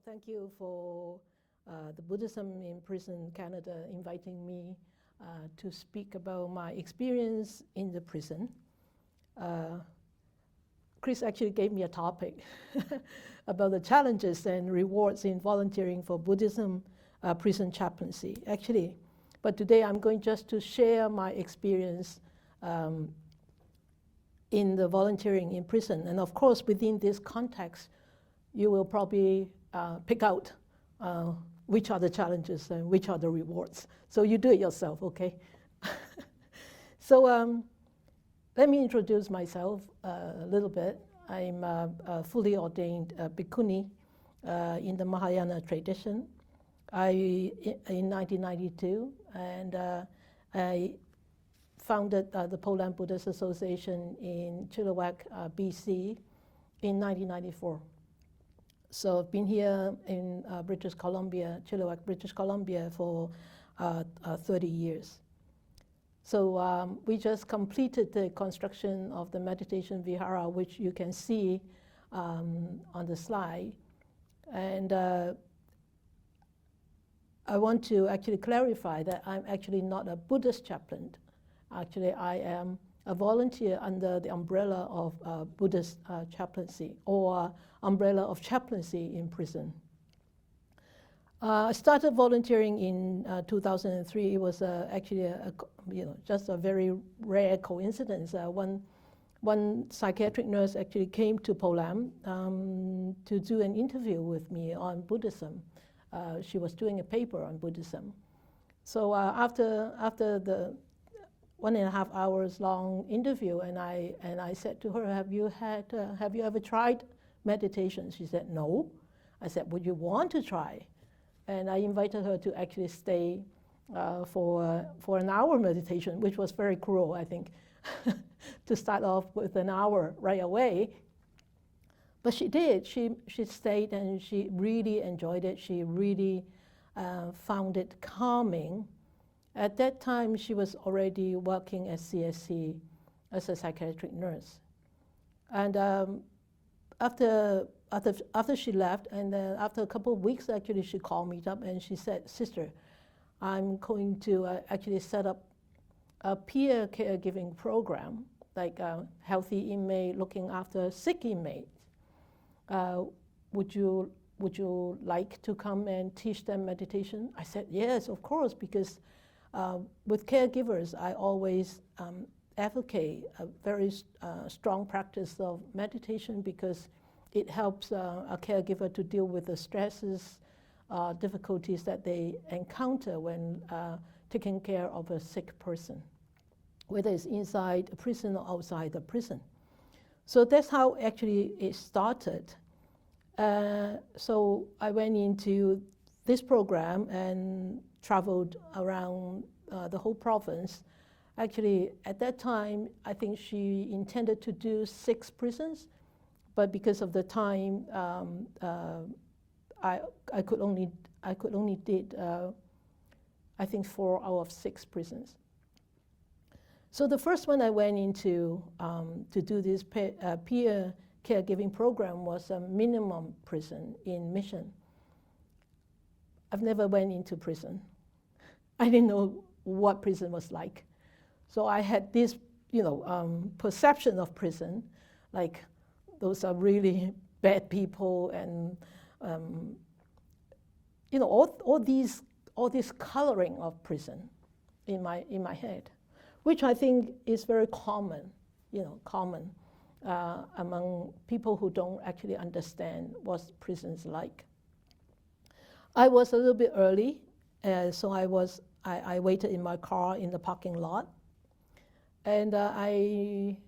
Thank you for the Buddhism in Prison Canada inviting me to speak about my experience in the prison. Chris actually gave me a topic about the challenges and rewards in volunteering for Buddhism prison chaplaincy, actually. But today I'm going just to share my experience in the volunteering in prison. And of course, within this context, you will probably pick out which are the challenges and which are the rewards. So you do it yourself, okay? So let me introduce myself a little bit. I'm a fully ordained bhikkhuni in the Mahayana tradition. In 1992, and I founded the Poland Buddhist Association in Chilliwack, BC in 1994. So I've been here in British Columbia, Chilliwack, British Columbia for 30 years. So we just completed the construction of the meditation vihara, which you can see on the slide. And I want to actually clarify that I'm actually not a Buddhist chaplain. Actually, I am a volunteer under the umbrella of Buddhist chaplaincy, or umbrella of chaplaincy in prison. I started volunteering in 2003. It was actually just a very rare coincidence. One psychiatric nurse actually came to Poland to do an interview with me on Buddhism. She was doing a paper on Buddhism. So after the 1.5 hours long interview, and I said to her, have you ever tried meditation? She said, no. I said, would you want to try? And I invited her to actually stay for an hour meditation, which was very cruel, I think, to start off with an hour right away. But she did. She stayed and she really enjoyed it. She really found it calming. At that time, she was already working at CSC as a psychiatric nurse. And after she left, and then after a couple of weeks, actually, she called me up and she said, "Sister, I'm going to actually set up a peer caregiving program, like a healthy inmate looking after sick inmates. Would you like to come and teach them meditation?" I said, yes, of course, because with caregivers, I always advocate a very strong practice of meditation, because it helps a caregiver to deal with the stresses, difficulties that they encounter when taking care of a sick person, whether it's inside a prison or outside the prison. So that's how actually it started. So I went into this program and traveled around the whole province. Actually, at that time, I think she intended to do 6 prisons, but because of the time, I could only did I think 4 out of 6 prisons. So the first one I went into to do this peer caregiving program was a minimum prison in Mission. I've never went into prison. I didn't know what prison was like. So I had this, perception of prison, like those are really bad people, and all this coloring of prison in my head, which I think is very common, among people who don't actually understand what prison's like. I was a little bit early, so I waited in my car in the parking lot, and I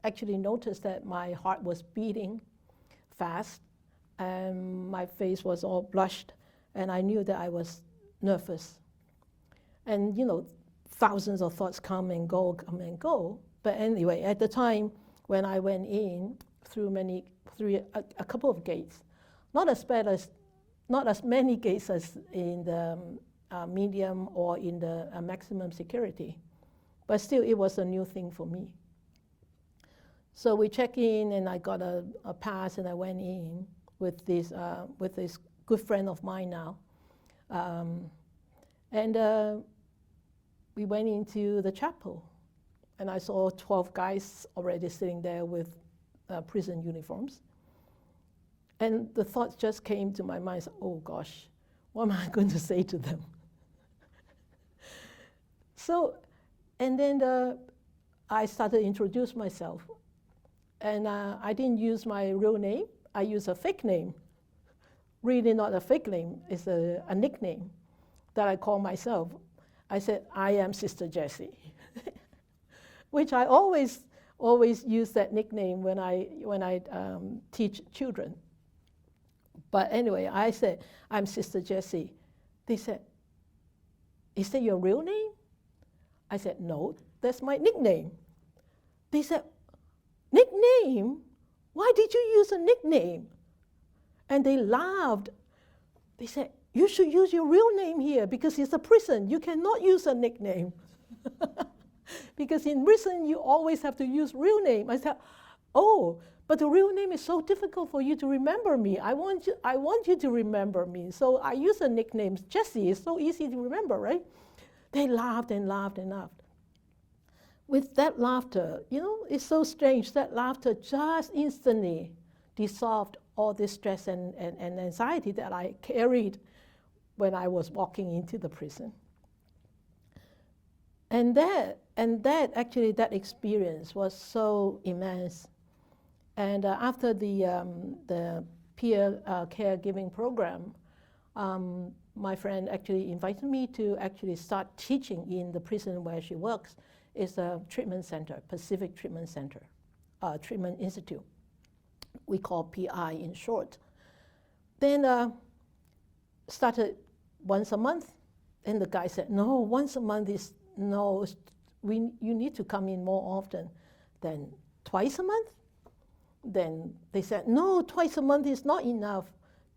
actually noticed that my heart was beating fast, and my face was all blushed, and I knew that I was nervous. And thousands of thoughts come and go. But anyway, at the time when I went in through a couple of gates, not as many gates as in the medium or in the maximum security, but still it was a new thing for me. So we checked in, and I got a pass, and I went in with this good friend of mine now. We went into the chapel, and I saw 12 guys already sitting there with prison uniforms. And the thought just came to my mind, oh gosh, what am I going to say to them? So, and then I started to introduce myself. And I didn't use my real name, I used a fake name. Really not a fake name, it's a nickname that I call myself. I said, I am Sister Jessie, which I always use that nickname when I teach children. But anyway, I said, I'm Sister Jessie. They said, is that your real name? I said, no, that's my nickname. They said, nickname? Why did you use a nickname? And they laughed. They said, you should use your real name here because it's a prison. You cannot use a nickname. Because in prison, you always have to use real name. I said, oh, but the real name is so difficult for you to remember me. I want you to remember me. So I use a nickname. Jessie is so easy to remember, right? They laughed and laughed and laughed. With that laughter, you know, it's so strange. That laughter just instantly dissolved all this stress and anxiety that I carried when I was walking into the prison. And that experience was so immense. And after the peer caregiving program, my friend actually invited me to actually start teaching in the prison where she works. It's a treatment center, Pacific Treatment Center, Treatment Institute. We call PI in short. Then started once a month, and the guy said, no, once a month is, no, you need to come in more often. Then twice a month? Then they said, no, twice a month is not enough.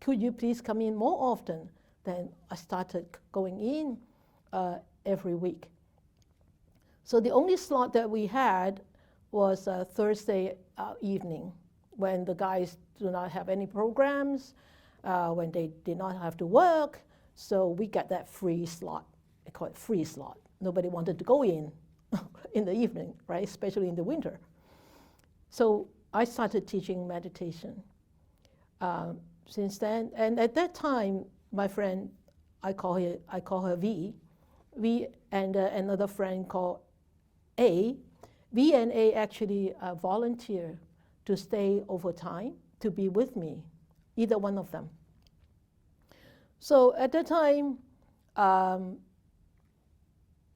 Could you please come in more often? Then I started going in every week. So the only slot that we had was Thursday evening, when the guys do not have any programs, when they did not have to work. So we got that free slot. I call it free slot. Nobody wanted to go in the evening, right? Especially in the winter. So I started teaching meditation since then. And at that time, my friend, I call her V and another friend called A. V and A actually volunteer to stay over time to be with me, either one of them. So at that time,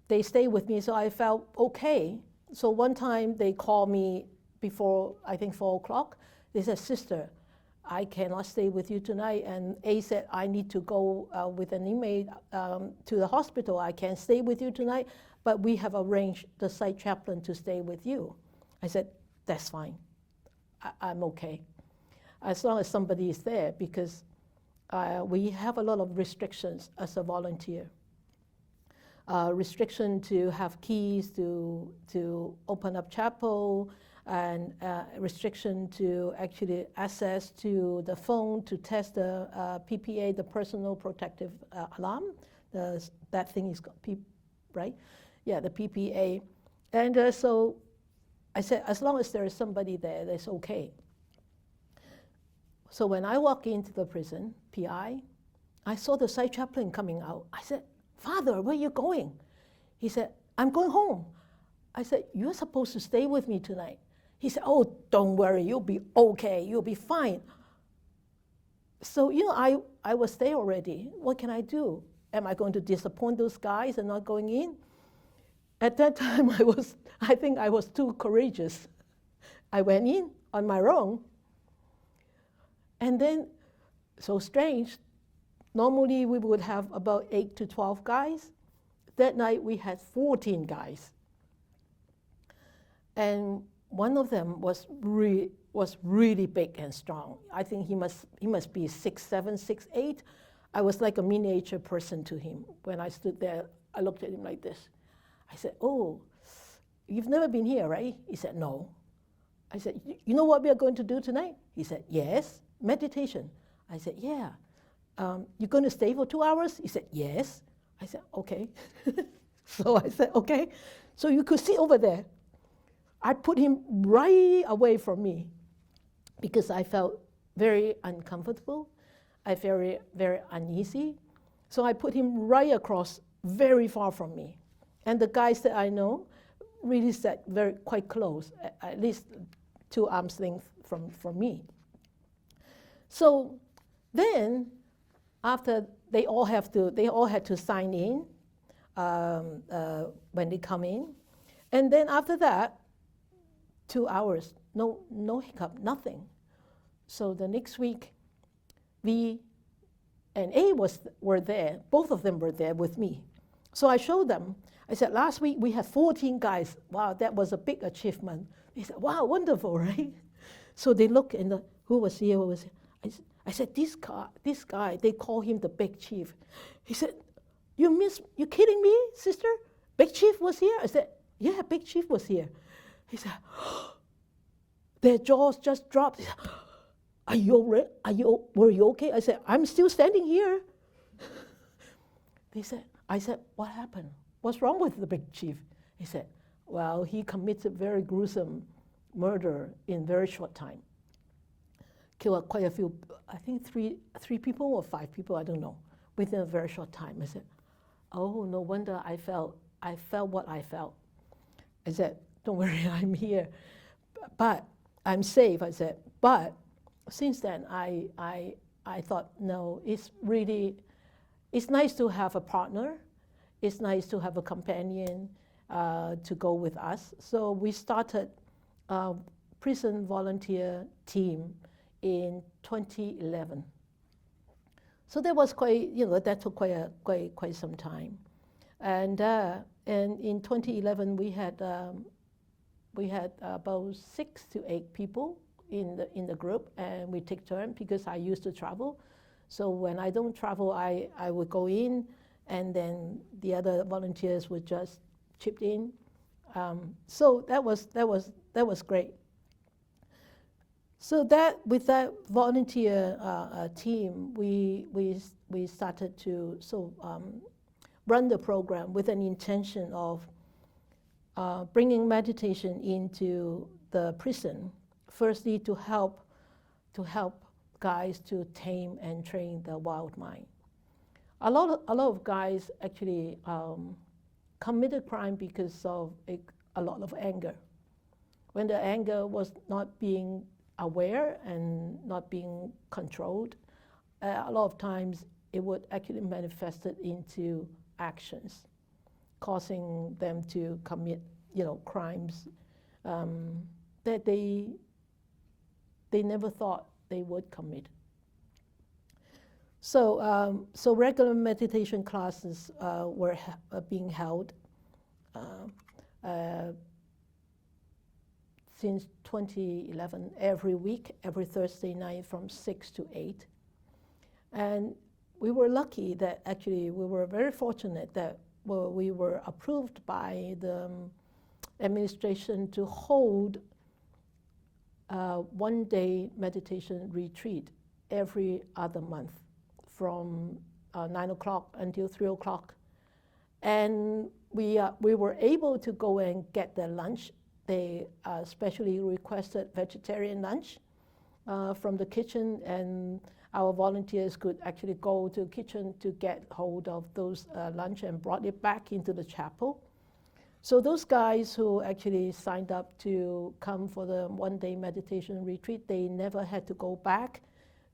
they stayed with me, so I felt okay. So one time they called me before, I think 4 o'clock. They said, sister, I cannot stay with you tonight. And A said, I need to go with an inmate to the hospital. I can't stay with you tonight, but we have arranged the site chaplain to stay with you. I said, that's fine. I'm okay. As long as somebody is there, because we have a lot of restrictions as a volunteer. Restriction to have keys to open up chapel, and restriction to actually access to the phone to test the PPA, the personal protective alarm. That thing is called right? Yeah, the PPA. And so I said, as long as there is somebody there, that's okay. So when I walk into the prison, PI, I saw the site chaplain coming out. I said, Father, where are you going? He said, I'm going home. I said, you're supposed to stay with me tonight. He said, oh, don't worry, you'll be okay, you'll be fine. So, you know, I was there already. What can I do? Am I going to disappoint those guys and not going in? At that time, I think I was too courageous. I went in on my own. And then, so strange, normally we would have about 8 to 12 guys. That night we had 14 guys. And one of them was really big and strong. I think he must be 6'7", 6'8". I was like a miniature person to him. When I stood there, I looked at him like this. I said, oh, you've never been here, right? He said, no. I said, you know what we are going to do tonight? He said, yes, meditation. I said, yeah. you're going to stay for 2 hours? He said, yes. I said, okay. So I said, okay. So you could sit over there. I put him right away from me because I felt very uncomfortable. I felt very, very uneasy. So I put him right across, very far from me. And the guys that I know really sat quite close, at least 2 arms length from me. So then, after they all had to sign in when they come in, and then after that, 2 hours, no hiccup, nothing. So the next week, V and A were there. Both of them were there with me. So I showed them. I said, last week we had 14 guys. Wow, that was a big achievement. They said, wow, wonderful, right? So they look and who was here, who was here? I said, this guy, they call him the Big Chief. He said, you kidding me, sister? Big Chief was here? I said, yeah, Big Chief was here. He said, their jaws just dropped. He said, were you okay? I said, I'm still standing here. I said, what happened? What's wrong with the Big Chief? He said, well, he committed very gruesome murder in very short time. Killed quite a few, I think three people or 5 people, I don't know, within a very short time. I said, oh, no wonder I felt what I felt. I said, don't worry, I'm here. But I'm safe, I said. But since then, I thought, no, it's nice to have a partner. It's nice to have a companion to go with us. So we started a prison volunteer team in 2011. So that was that took quite some time. And in 2011, we had about 6 to 8 people in the group, and we take turns because I used to travel. So when I don't travel, I would go in, and then the other volunteers would just chip in. So that was great. So with that volunteer team, we started to run the program with an intention of bringing meditation into the prison. Firstly, to help guys to tame and train the wild mind. A lot of guys actually committed crime because of a lot of anger. When the anger was not being aware and not being controlled, a lot of times it would actually manifest it into actions, causing them to commit, crimes that they never thought they would commit. So regular meditation classes were being held since 2011, every week, every Thursday night from 6 to 8. And we were lucky that actually we were very fortunate that we were approved by the administration to hold a one-day meditation retreat every other month from 9 o'clock until 3 o'clock. And we were able to go and get their lunch. They specially requested vegetarian lunch from the kitchen, and our volunteers could actually go to the kitchen to get hold of those lunch and brought it back into the chapel. So those guys who actually signed up to come for the one-day meditation retreat, they never had to go back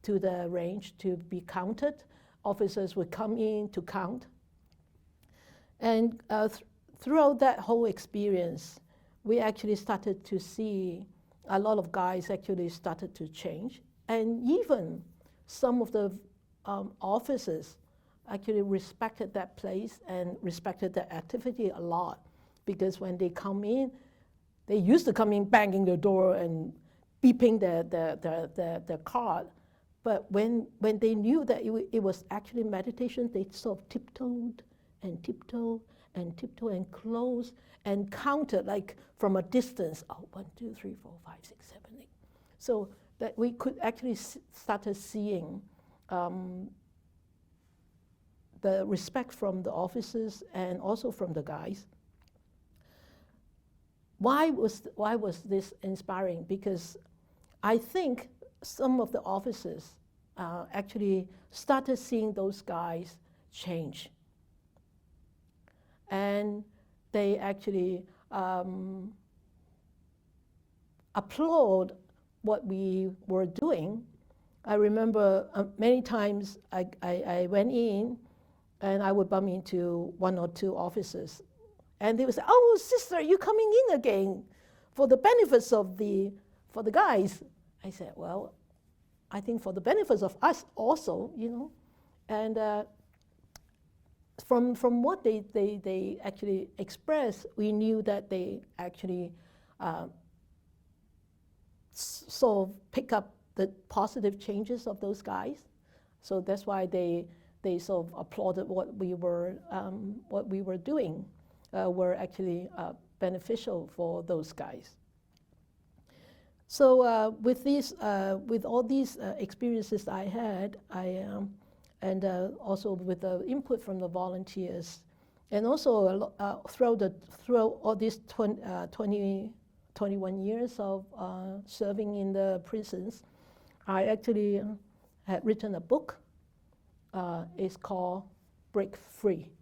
to the range to be counted. Officers would come in to count. And throughout that whole experience, we actually started to see a lot of guys actually started to change. And even some of the officers actually respected that place and respected the activity a lot. Because when they come in, they used to come in banging the door and beeping their card. But when they knew that it was actually meditation, they sort of tiptoed and tiptoed and tiptoed and closed and counted like from a distance. 1, 2, 3, 4, 5, 6, 7, 8. So that we could actually started seeing the respect from the officers and also from the guys. Why was this inspiring? Because I think some of the officers actually started seeing those guys change. And they actually applaud what we were doing. I remember many times I went in and I would bump into one or two officers. And they would say, "Oh, sister, you're coming in again for the benefits of for the guys." I said, "Well, I think for the benefits of us also, you know." And from what they actually expressed, we knew that they actually sort of pick up the positive changes of those guys. So that's why they sort of applauded what we were doing. Were actually beneficial for those guys. So with all these experiences I had, and also with the input from the volunteers, and also throughout all these 21 years of serving in the prisons, I actually had written a book. It's called Break Free.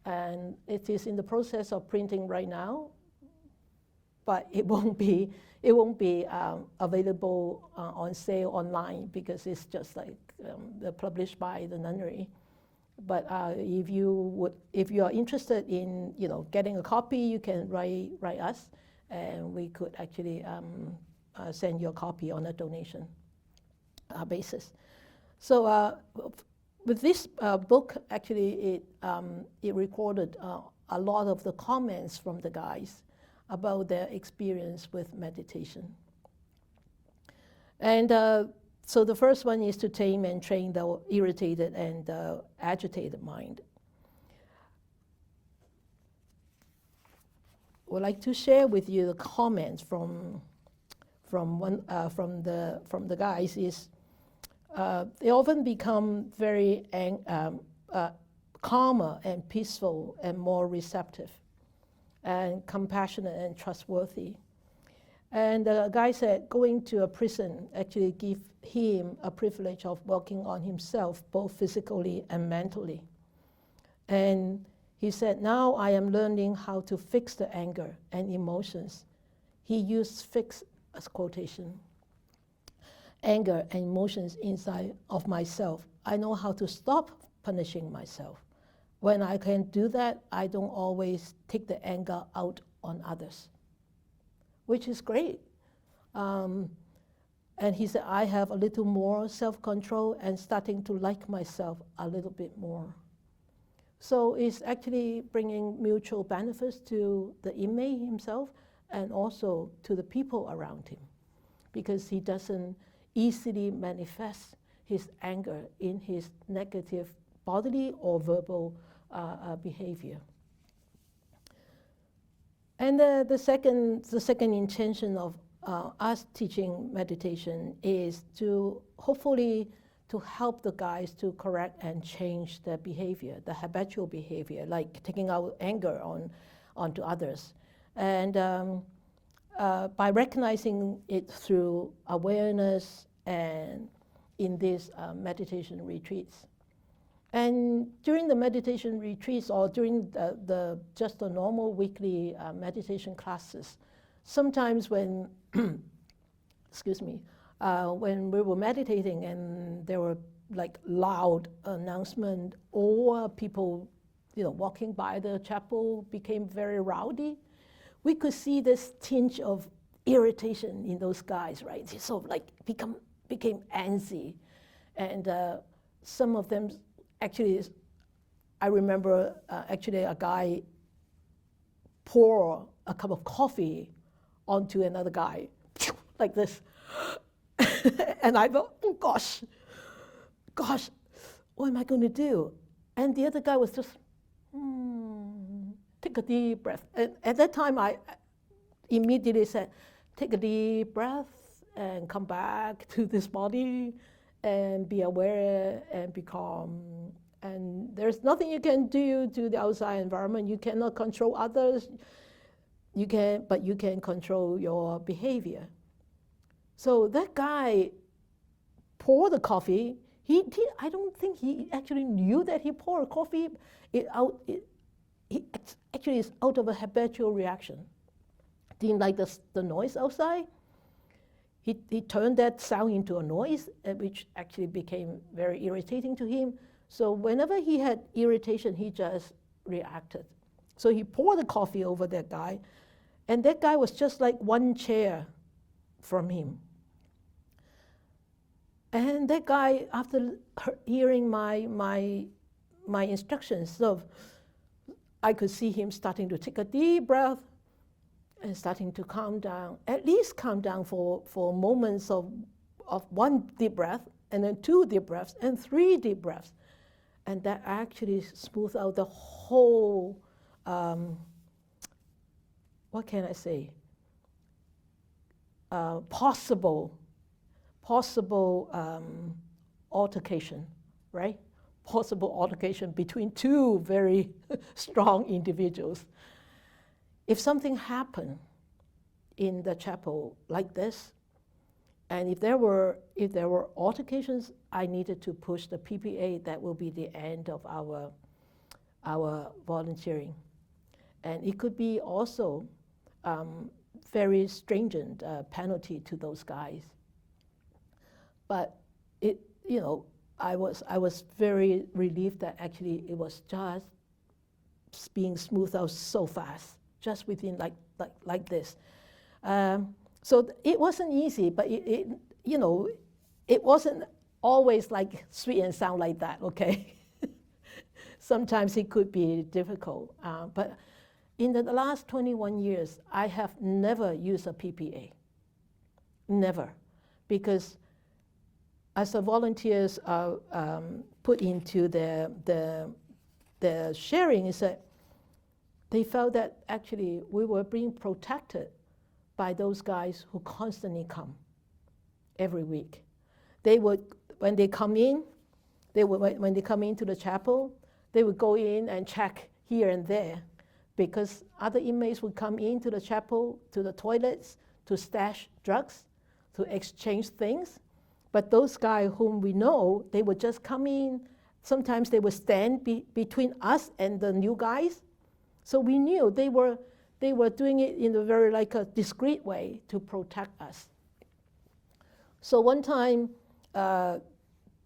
And it is in the process of printing right now, but it won't be available on sale online because it's just like published by the nunnery. But if you are interested in getting a copy, you can write us, and we could actually send you a copy on a donation basis. So. With this book, actually, it recorded a lot of the comments from the guys about their experience with meditation. And so the first one is to tame and train the irritated and agitated mind. I would like to share with you the comments from the guys is. They often become very calmer and peaceful and more receptive and compassionate and trustworthy. And the guy said going to a prison actually gave him a privilege of working on himself, both physically and mentally. And he said, now I am learning how to fix the anger and emotions. He used fix as quotation. Anger and emotions inside of myself. I know how to stop punishing myself. When I can do that, I don't always take the anger out on others, which is great. And he said, I have a little more self-control and starting to like myself a little bit more. So it's actually bringing mutual benefits to the inmate himself and also to the people around him, because he doesn't easily manifest his anger in his negative bodily or verbal behavior. And the second intention of us teaching meditation is to hopefully to help the guys to correct and change their behavior, the habitual behavior, like taking out anger onto others. And by recognizing it through awareness and in these meditation retreats. And during the meditation retreats or during just the normal weekly meditation classes, sometimes when, excuse me, when we were meditating and there were like loud announcement or people, walking by the chapel became very rowdy, we could see this tinge of irritation in those guys, right? They sort of like became antsy. And some of them actually, I remember actually a guy pour a cup of coffee onto another guy, like this. And I thought, oh gosh, what am I going to do? And the other guy was just, take a deep breath. And at that time, I immediately said, take a deep breath and come back to this body and be aware and be calm And there's nothing you can do to the outside environment. You cannot control others, but you can control your behavior. So that guy poured the coffee. I don't think he actually knew that he poured coffee. He actually is out of a habitual reaction. Didn't like the noise outside. He turned that sound into a noise, which actually became very irritating to him. So whenever he had irritation, he just reacted. So he poured the coffee over that guy, and that guy was just like one chair from him. And that guy, after hearing my instructions, so I could see him starting to take a deep breath and starting to calm down, at least calm down for moments of one deep breath, and then 2 deep breaths, and 3 deep breaths. And that actually smoothed out the whole, what can I say, possible altercation, right? Possible altercation between 2 very strong individuals. If something happened in the chapel like this, and if there were altercations, I needed to push the PPA. That will be the end of our volunteering. And it could be also very stringent penalty to those guys. But I was very relieved that actually it was just being smoothed out so fast, just within like this. So it wasn't easy, but it wasn't always like sweet and sound like that, okay? Sometimes it could be difficult. But in the last 21 years, I have never used a PPA. Never. Because as the volunteers put into the sharing, is that they felt that actually we were being protected by those guys who constantly come every week. They would, when they come into the chapel, they would go in and check here and there, because other inmates would come into the chapel, to the toilets, to stash drugs, to exchange things. But those guys whom we know, they would just come in. Sometimes they would stand between us and the new guys. So we knew they were doing it in a very a discreet way to protect us. So one time,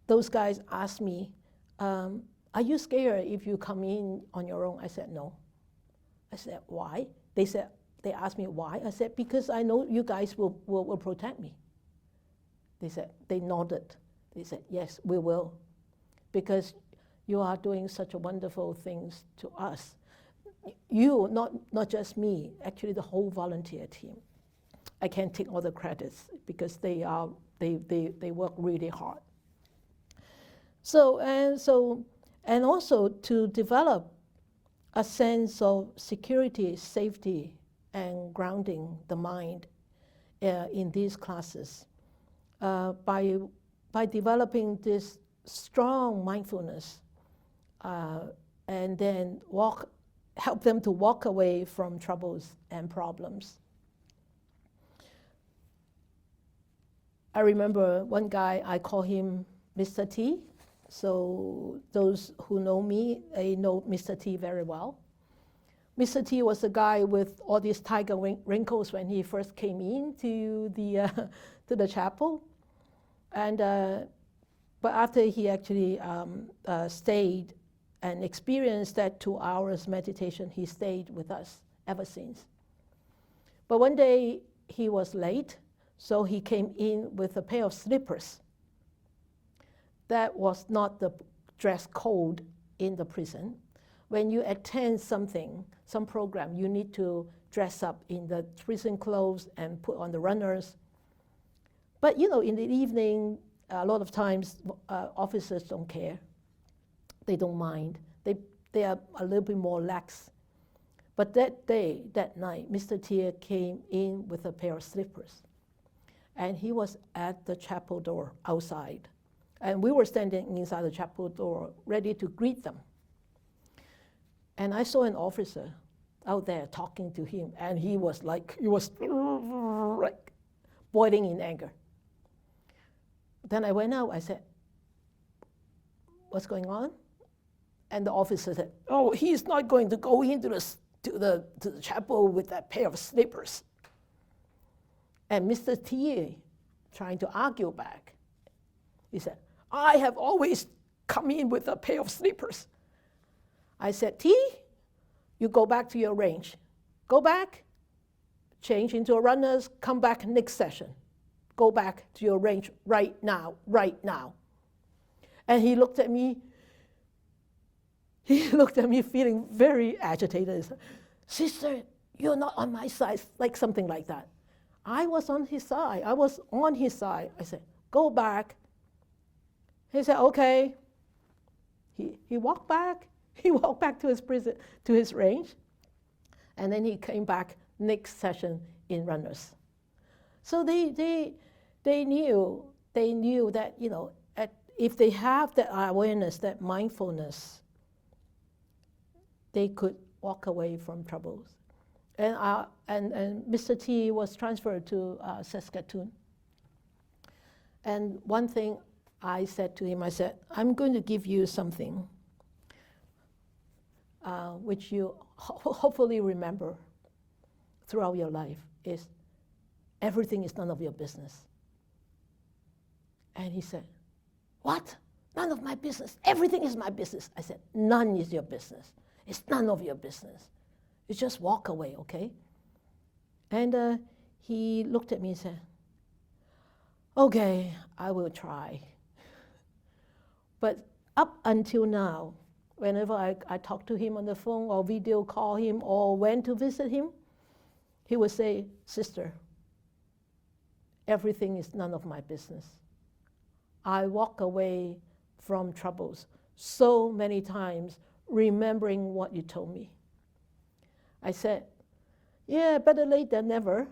those guys asked me, are you scared if you come in on your own? I said, no. I said, why? They asked me why. I said, because I know you guys will protect me. They nodded. They said, yes, we will. Because you are doing such wonderful things to us. You, not just me, actually the whole volunteer team. I can't take all the credits because they work really hard. And also to develop a sense of security, safety, and grounding the mind in these classes by developing this strong mindfulness and then help them to walk away from troubles and problems. I remember one guy, I call him Mr. T. So those who know me, they know Mr. T very well. Mr. T was a guy with all these tiger wrinkles when he first came into to the chapel. And but after he actually stayed and experienced that 2 hours meditation, he stayed with us ever since. But one day he was late, so he came in with a pair of slippers. That was not the dress code in the prison. When you attend some program, you need to dress up in the prison clothes and put on the runners. But in the evening, a lot of times officers don't care. They don't mind. They are a little bit more lax. But that night, Mr. T came in with a pair of slippers. And he was at the chapel door outside. And we were standing inside the chapel door, ready to greet them. And I saw an officer out there talking to him, and he was like boiling in anger. Then I went out, I said, what's going on? And the officer said, oh, he's not going to go into the chapel with that pair of slippers. And Mr. T, trying to argue back, he said, I have always come in with a pair of slippers. I said, T, you go back to your range. Go back, change into a runners, come back next session. Go back to your range right now, right now. And he looked at me feeling very agitated. He said, sister, you're not on my side, like something like that. I was on his side. I said, go back. He said, okay. He walked back. He walked back to his prison, to his range. And then he came back next session in runners. So they knew that, you know, if they have that awareness, that mindfulness, they could walk away from troubles. And Mr. T was transferred to Saskatoon. And one thing I said to him, I said, I'm going to give you something which you hopefully remember throughout your life, is everything is none of your business. And he said, what? None of my business. Everything is my business. I said, none is your business. It's none of your business. You just walk away, okay? And he looked at me and said, okay, I will try. But up until now, whenever I talk to him on the phone or video call him or went to visit him, he would say, sister, everything is none of my business. I walk away from troubles so many times remembering what you told me. I said, yeah, better late than never.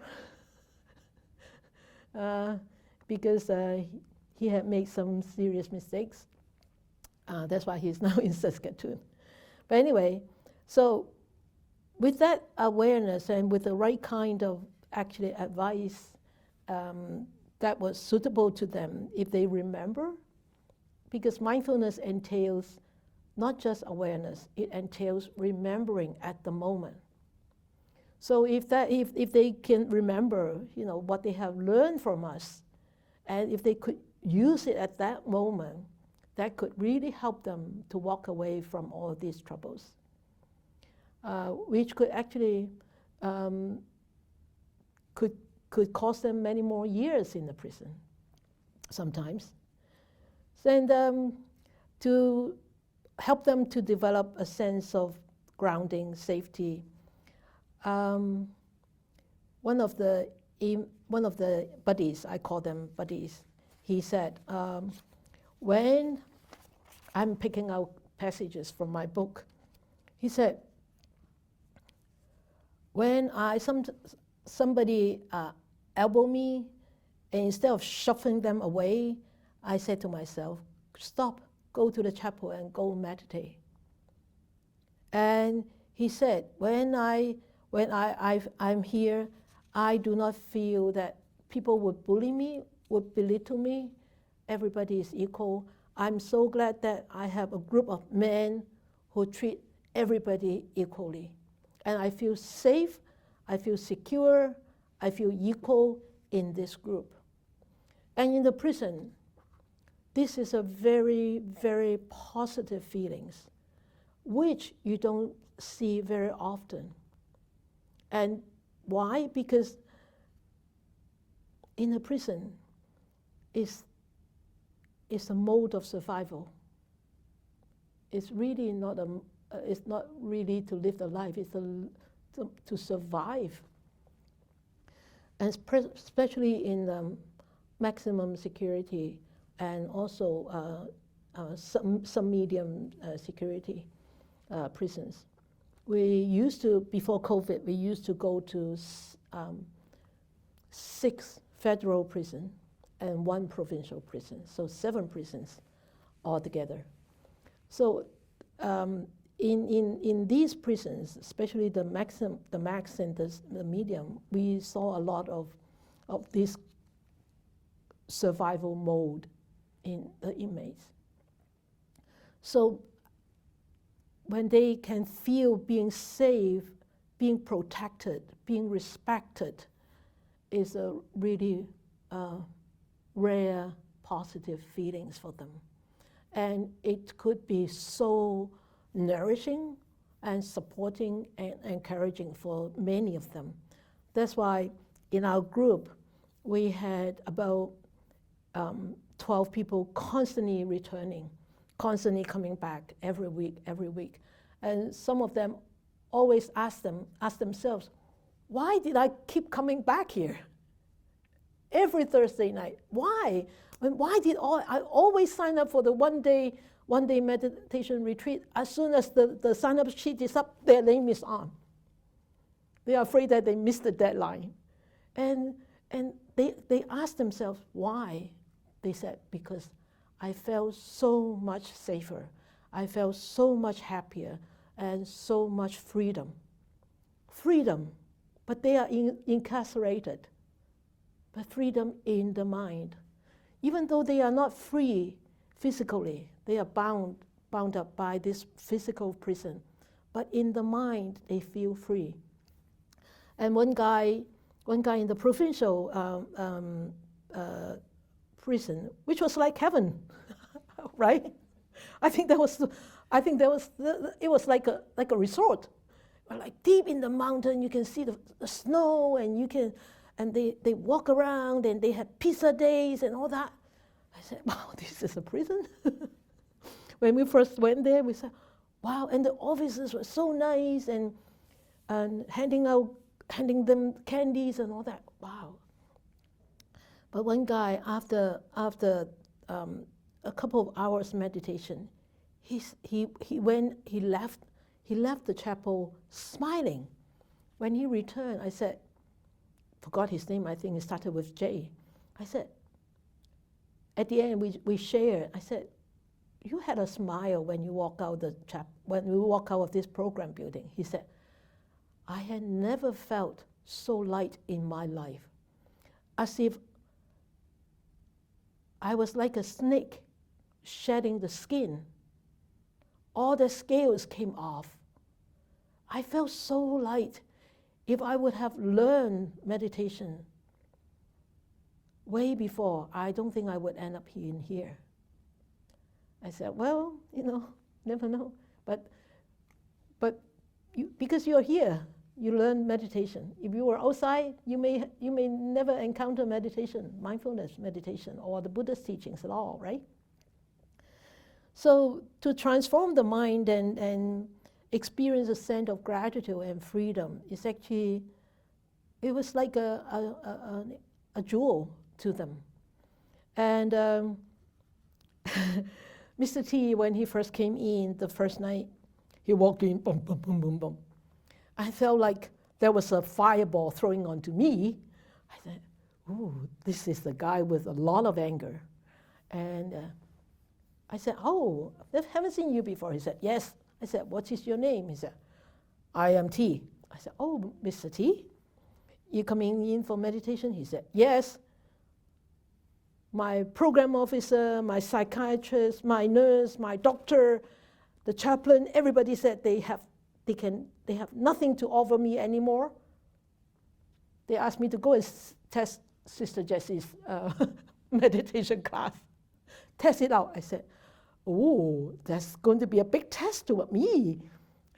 Because he had made some serious mistakes. That's why he's now in Saskatoon. But anyway, so with that awareness and with the right kind of actually advice that was suitable to them, if they remember, because mindfulness entails not just awareness, it entails remembering at the moment. So if they can remember, you know, what they have learned from us, and if they could use it at that moment, that could really help them to walk away from all of these troubles, which could actually could cost them many more years in the prison, sometimes. And to help them to develop a sense of grounding, safety. One of the buddies, I call them buddies, he said, when I'm picking out passages from my book, he said, when somebody elbow me, and instead of shoving them away, I said to myself, stop, go to the chapel and go meditate. And he said, when I'm here, I do not feel that people would bully me, would belittle me. Everybody is equal. I'm so glad that I have a group of men who treat everybody equally. And I feel safe, I feel secure, I feel equal in this group. And in the prison, this is a very, very positive feelings, which you don't see very often. And why? Because in a prison, it's a mode of survival. It's really not it's not really to live the life. It's to survive. And especially in maximum security and also some medium security prisons. We used to, before COVID, we used to go to 6 federal prisons and 1 provincial prison, so 7 prisons altogether. So in these prisons, especially the max centers, the medium, we saw a lot of this survival mode in the inmates. So when they can feel being safe, being protected, being respected, is a really rare positive feelings for them. And it could be so nourishing and supporting and encouraging for many of them. That's why in our group, we had about 12 people constantly returning, constantly coming back every week. And some of them always ask themselves, why did I keep coming back here? Every Thursday night, why? And why did I always sign up for the one day meditation retreat? As soon as the sign-up sheet is up, their name is on. They are afraid that they missed the deadline. And they ask themselves, why? They said, because I felt so much safer. I felt so much happier and so much freedom. Freedom, but they are incarcerated. But freedom in the mind. Even though they are not free physically, they are bound up by this physical prison. But in the mind, they feel free. And one guy in the provincial prison, which was like heaven, right? It was like a resort, like deep in the mountain. You can see the snow, and they walk around, and they have pizza days and all that. I said, wow, this is a prison. When we first went there, we said, wow, and the officers were so nice and handing them candies and all that. Wow. But one guy, after a couple of hours meditation, he left the chapel smiling. When he returned, I said, forgot his name, I think it started with J. I said, at the end we shared, I said, you had a smile when you walk out when we walk out of this program building. He said, I had never felt so light in my life, as if I was like a snake shedding the skin. All the scales came off. I felt so light. If I would have learned meditation way before, I don't think I would end up in here. I said, well, never know. But because you're here, you learn meditation. If you were outside, you may never encounter meditation, mindfulness meditation, or the Buddhist teachings at all, right? So to transform the mind and experience a sense of gratitude and freedom is actually, it was like a jewel to them. And Mr. T, when he first came in the first night, he walked in, boom, boom, boom, boom, boom. I felt like there was a fireball throwing onto me. I said, ooh, this is the guy with a lot of anger. And I said, oh, I haven't seen you before. He said, yes. I said, what is your name? He said, I am T. I said, oh, Mr. T, you coming in for meditation? He said, yes. My program officer, my psychiatrist, my nurse, my doctor, the chaplain, everybody said they have nothing to offer me anymore. They asked me to go and test Sister Jessie's meditation class. Test it out. I said, oh, that's going to be a big test to me.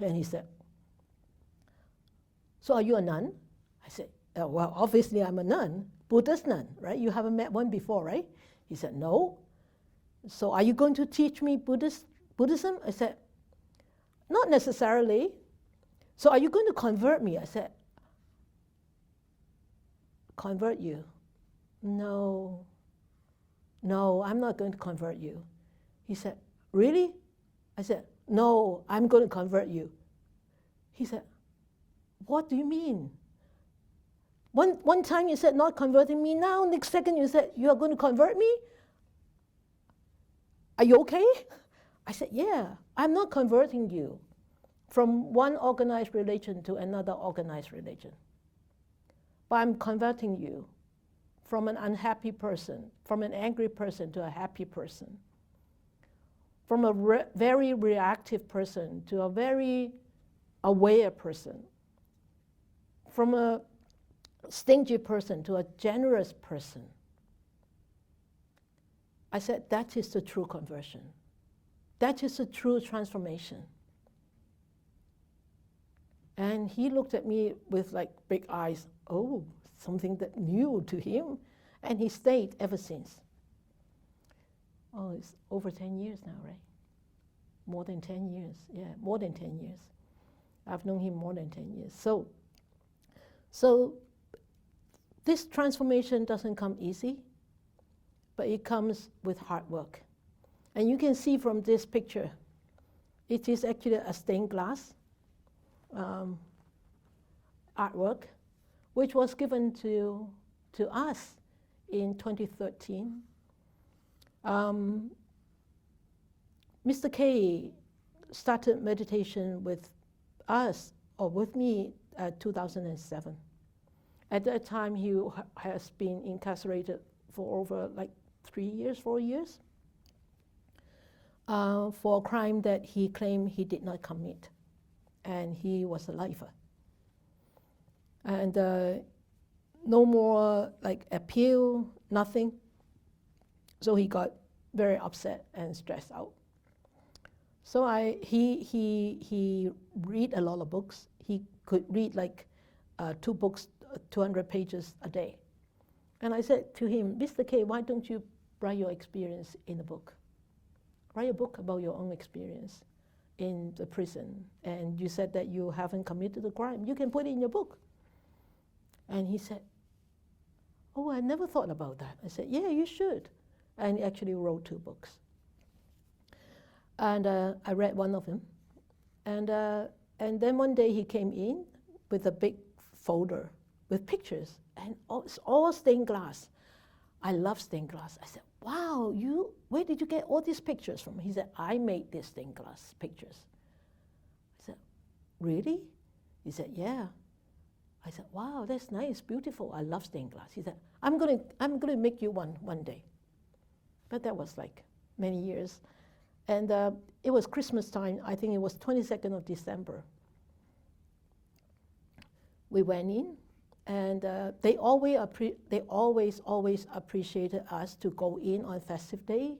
And he said, so are you a nun? I said, well, obviously I'm a nun, Buddhist nun, right? You haven't met one before, right? He said, no. So are you going to teach me Buddhism? I said, not necessarily. So are you going to convert me? I said, convert you? No, I'm not going to convert you. He said, really? I said, no, I'm going to convert you. He said, what do you mean? One time you said not converting me, now next second you said you are going to convert me? Are you okay? I said, yeah, I'm not converting you from one organized religion to another organized religion. But I'm converting you from an unhappy person, from an angry person to a happy person, from a very reactive person to a very aware person, from a stingy person to a generous person. I said, that is the true conversion. That is the true transformation. And he looked at me with like big eyes. Oh, something that new to him. And he stayed ever since. Oh, it's over 10 years now, right? More than 10 years. Yeah, more than 10 years. I've known him more than 10 years. So this transformation doesn't come easy, but it comes with hard work. And you can see from this picture, it is actually a stained glass artwork, which was given to us in 2013. Mr. K started meditation with us, or with me, 2007. At that time, he has been incarcerated for over like 4 years, for a crime that he claimed he did not commit. And he was a lifer. And no more like appeal, nothing. So he got very upset and stressed out. So he read a lot of books. He could read like 2 books, 200 pages a day. And I said to him, Mr. K, why don't you write your experience in a book? Write a book about your own experience in the prison. And you said that you haven't committed a crime. You can put it in your book. And he said, oh, I never thought about that. I said, yeah, you should. And he actually wrote 2 books. And I read one of them. And then one day he came in with a big folder with pictures. And it's all stained glass. I love stained glass. I said, wow, where did you get all these pictures from? He said, I made these stained glass pictures. I said, really? He said, yeah. I said, wow, that's nice, beautiful. I love stained glass. He said, I'm gonna make you one day. But that was like many years. And it was Christmas time. I think it was 22nd of December. We went in, and they always appreciated us to go in on festive days.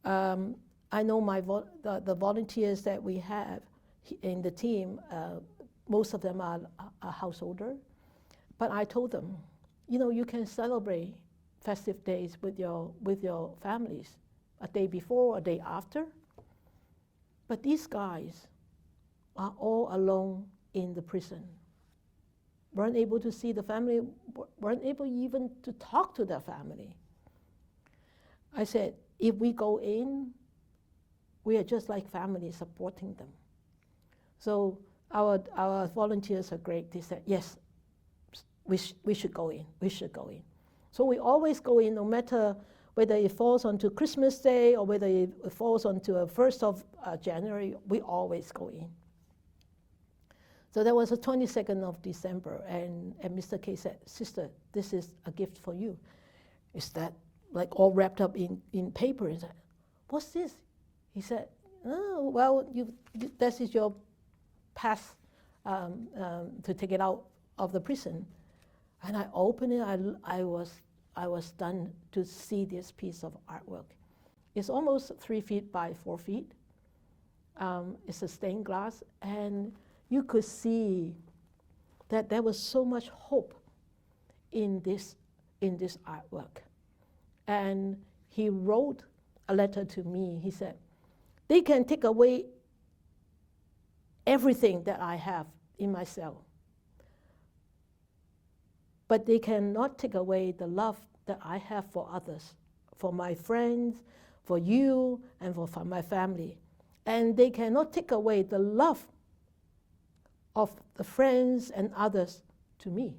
I know the volunteers that we have in the team, most of them are a householder. But I told them, you can celebrate festive days with your families, a day before, a day after. But these guys are all alone in the prison. Weren't able to see the family, weren't able even to talk to their family. I said, if we go in, we are just like family supporting them. So our volunteers are great. They said, yes, we should go in, we should go in. So we always go in, no matter whether it falls onto Christmas Day or whether it falls onto the 1st of January, we always go in. So that was the 22nd of December, and Mr. K said, sister, this is a gift for you. Is that like all wrapped up in paper? He said, what's this? He said, oh, well, this is your pass to take it out of the prison. And I opened it, I was stunned to see this piece of artwork. It's almost 3 feet by 4 feet. It's a stained glass, and you could see that there was so much hope in this artwork. And he wrote a letter to me. He said, they can take away everything that I have in my cell, but they cannot take away the love that I have for others, for my friends, for you, and for my family. And they cannot take away the love of the friends and others to me.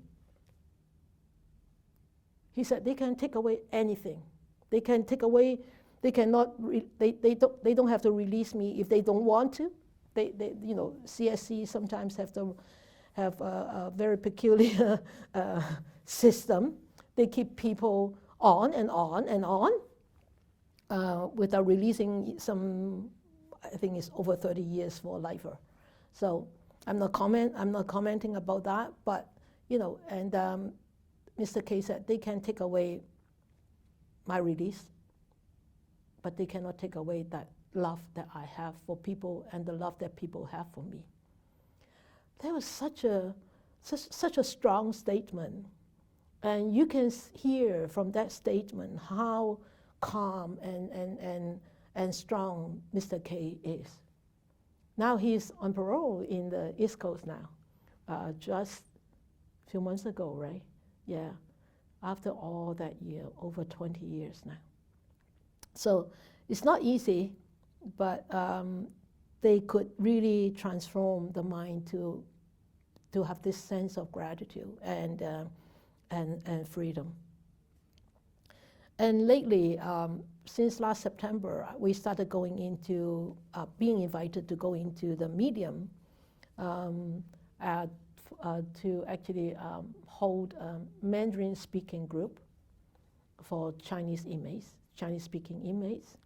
He said they can take away anything. They can take away, they don't have to release me if they don't want to. You know, CSC sometimes have a very peculiar system. They keep people on and on and on without releasing some, I think it's over 30 years for a lifer. So I'm not commenting about that, but you know, and Mr. K said they can take away my release, but they cannot take away that love that I have for people and the love that people have for me. That was such a strong statement. And you can hear from that statement how calm and strong Mr. K is. Now he's on parole in the East Coast now, just a few months ago, right? Yeah, after all that year, over 20 years now. So it's not easy, but they could really transform the mind to have this sense of gratitude and freedom. And lately, since last September, we started going into, being invited to go into the medium to actually hold a Mandarin speaking group for Chinese inmates, Chinese speaking inmates.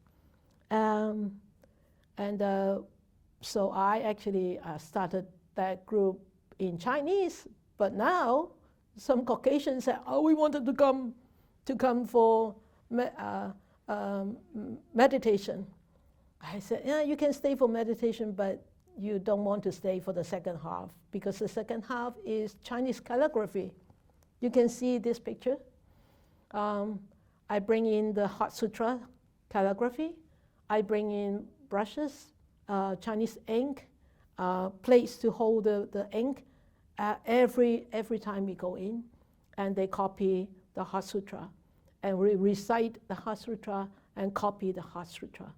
So I actually started that group in Chinese, but now some Caucasians said, oh, we wanted to come for meditation. I said, yeah, you can stay for meditation, but you don't want to stay for the second half, because the second half is Chinese calligraphy. You can see this picture. I bring in the Heart Sutra calligraphy. I bring in brushes, Chinese ink, plates to hold the ink every time we go in, and they copy the Heart Sutra. And we recite the Heart Sutra and copy the Heart Sutra.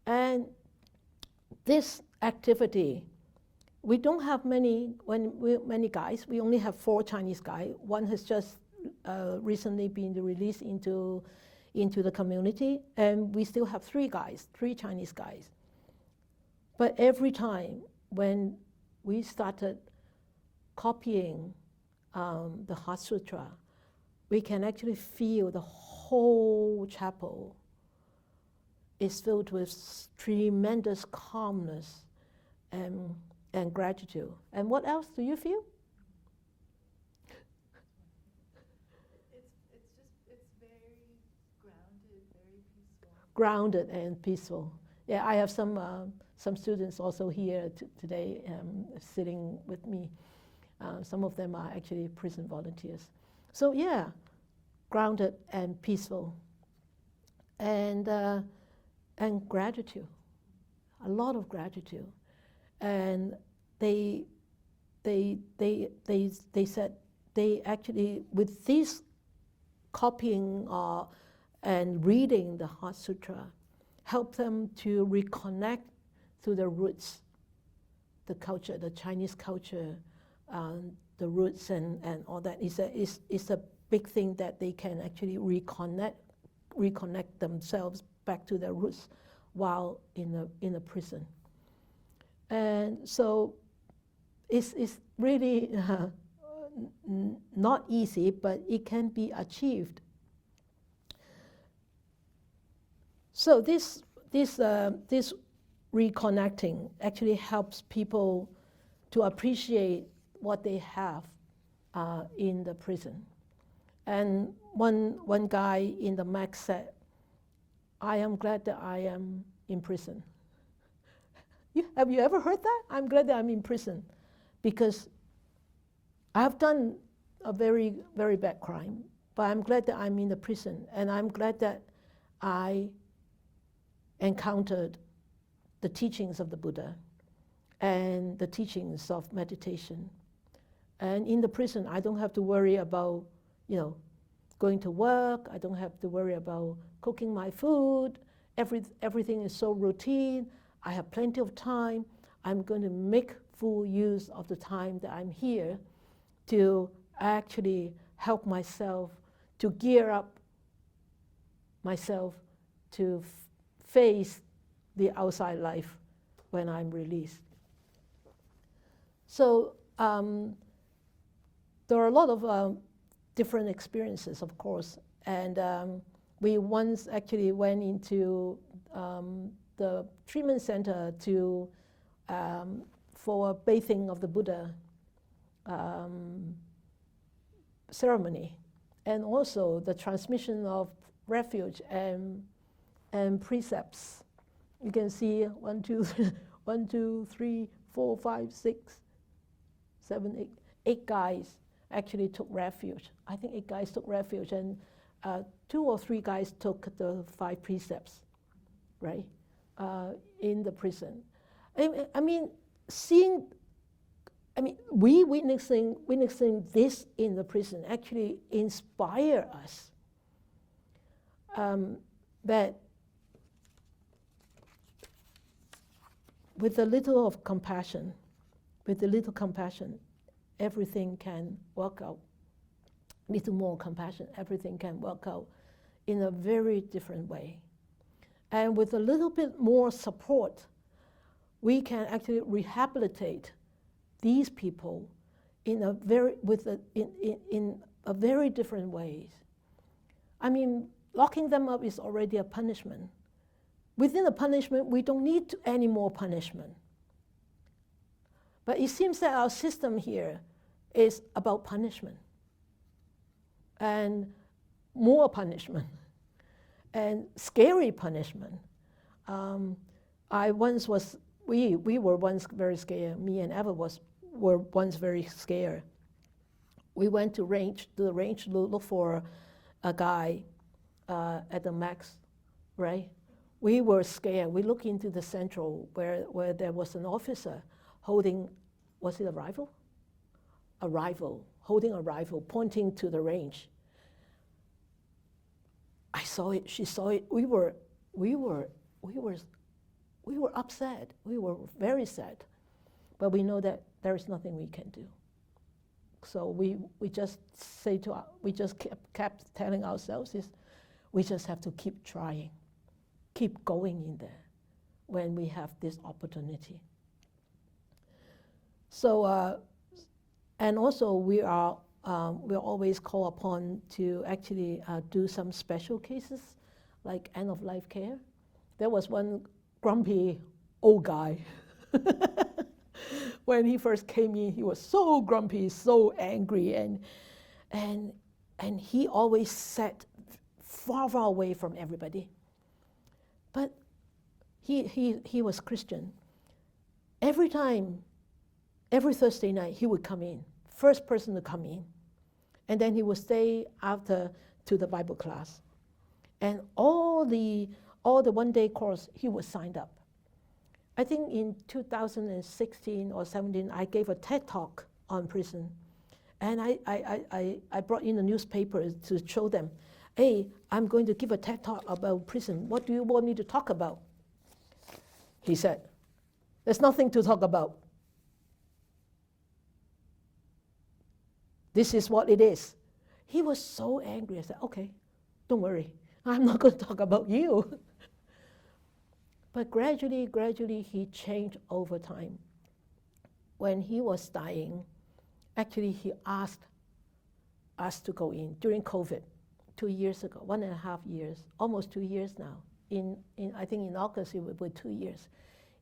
And this activity, we don't have many guys. We only have 4 Chinese guys. One has just recently been released into the community, and we still have 3 Chinese guys. But every time when we started copying the Heart Sutra, we can actually feel the whole chapel is filled with tremendous calmness and gratitude. And what else do you feel? It's very grounded, very peaceful. Grounded and peaceful. Yeah, I have some students also here today sitting with me. Some of them are actually prison volunteers. So yeah, grounded and peaceful, and gratitude, a lot of gratitude. And they said they actually, with this copying and reading the Heart Sutra, help them to reconnect to the roots, the culture, the Chinese culture, the roots and all that. It's a big thing that they can actually reconnect themselves back to their roots while in a prison. And so it's really not easy, but it can be achieved. So this reconnecting actually helps people to appreciate what they have in the prison. And one guy in the MAC said, I am glad that I am in prison. Have you ever heard that? I'm glad that I'm in prison, because I have done a very, very bad crime, but I'm glad that I'm in the prison, and I'm glad that I encountered the teachings of the Buddha and the teachings of meditation. And in the prison, I don't have to worry about, going to work. I don't have to worry about cooking my food. Everything is so routine. I have plenty of time. I'm going to make full use of the time that I'm here to actually help myself to gear up myself to face the outside life when I'm released. So there are a lot of different experiences, of course, and we once actually went into the treatment center to for a bathing of the Buddha ceremony, and also the transmission of refuge and precepts. You can see 1, 2, 3, 4, 5, 6, 7, 8. 8 guys actually took refuge. I think 8 guys took refuge, and 2 or 3 guys took the 5 precepts, right, in the prison. I mean, we witnessing this in the prison actually inspire us that with a little of compassion, everything can work out. Little more compassion, everything can work out in a very different way. And with a little bit more support, we can actually rehabilitate these people in a very different ways. I mean, locking them up is already a punishment. Within the punishment, we don't need any more punishment. But it seems that our system here is about punishment, and more punishment, and scary punishment. We were once very scared. Me and Eva were once very scared. We went to the range to look for a guy at the max, right? We were scared. We looked into the central where there was an officer holding, was it a rifle? A rifle, holding a rifle, pointing to the range. I saw it, she saw it. We were upset. We were very sad. But we know that there is nothing we can do. So we just kept telling ourselves is we just have to keep trying, keep going in there when we have this opportunity. So and also we're always called upon to actually do some special cases like end of life care. There was one grumpy old guy. When he first came in, he was so grumpy, so angry, and he always sat far, far away from everybody. But he was Christian. Every Thursday night, he would come in, first person to come in, and then he would stay after to the Bible class, and all the one-day course he was signed up. I think in 2016 or 17, I gave a TED talk on prison. And I brought in the newspaper to show them, hey, I'm going to give a TED talk about prison. What do you want me to talk about? He said, there's nothing to talk about. This is what it is. He was so angry. I said, okay, don't worry. I'm not going to talk about you. But gradually, he changed over time. When he was dying, actually, he asked us to go in during COVID, 2 years ago, 1.5 years, almost 2 years now. I think in August, it would be 2 years.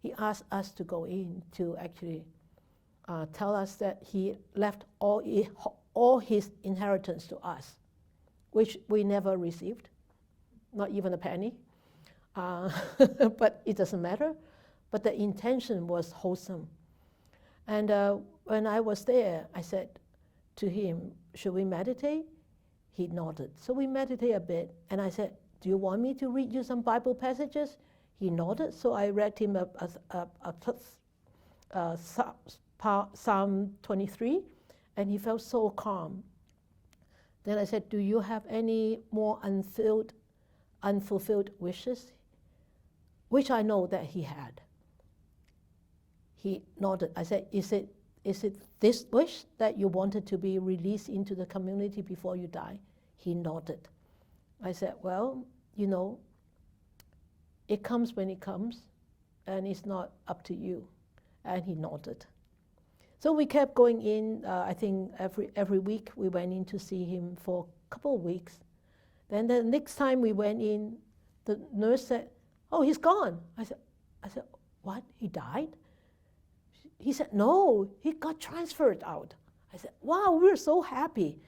He asked us to go in to actually tell us that he left all his inheritance to us, which we never received, not even a penny. But it doesn't matter. But the intention was wholesome. And when I was there, I said to him, should we meditate? He nodded. So we meditated a bit. And I said, do you want me to read you some Bible passages? He nodded. So I read him Psalm 23. And he felt so calm. Then I said, do you have any more unfulfilled wishes? Which I know that he had. He nodded. I said, is it this wish that you wanted to be released into the community before you die? He nodded. I said, well, you know, it comes when it comes, and it's not up to you. And he nodded. So we kept going in. I think every week we went in to see him for a couple of weeks. Then the next time we went in, the nurse said, oh, he's gone. I said, what? He died? He said, no, he got transferred out. I said, wow, we're so happy.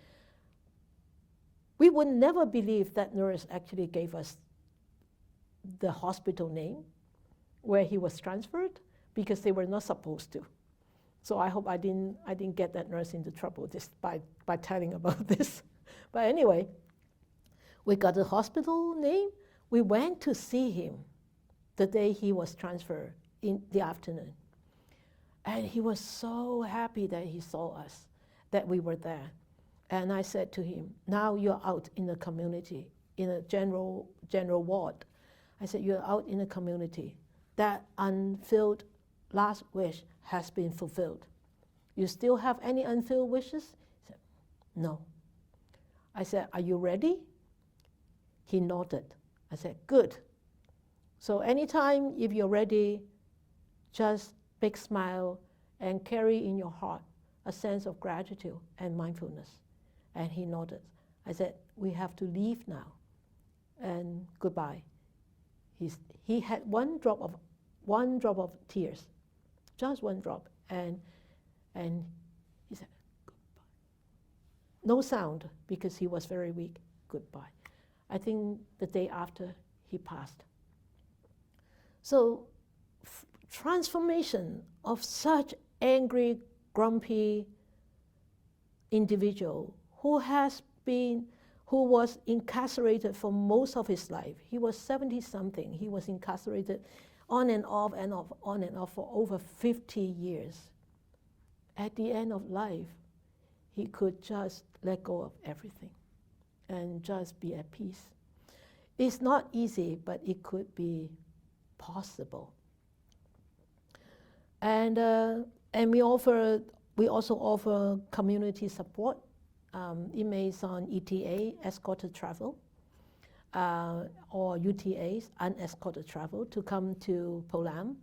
We would never believe that nurse actually gave us the hospital name where he was transferred, because they were not supposed to. So I hope I didn't get that nurse into trouble just by telling about this. But anyway, we got the hospital name. We went to see him the day he was transferred in the afternoon. And he was so happy that he saw us, that we were there. And I said to him, now you're out in the community, in a general ward. I said, you're out in the community. That unfilled last wish has been fulfilled. You still have any unfilled wishes? He said, no. I said, are you ready? He nodded. I said, good. So anytime if you're ready, just big smile and carry in your heart a sense of gratitude and mindfulness. And he nodded. I said, we have to leave now. And goodbye. He had one drop of tears, just one drop, and he said, goodbye. No sound, because he was very weak. Goodbye. I think the day after he passed. So transformation of such angry, grumpy individual who was incarcerated for most of his life. He was 70-something. He was incarcerated on and off and off, on and off for over 50 years. At the end of life, he could just let go of everything and just be at peace. It's not easy, but it could be possible. And we also offer community support. Inmates on ETA, escorted travel, or UTAs, unescorted travel, to come to Polam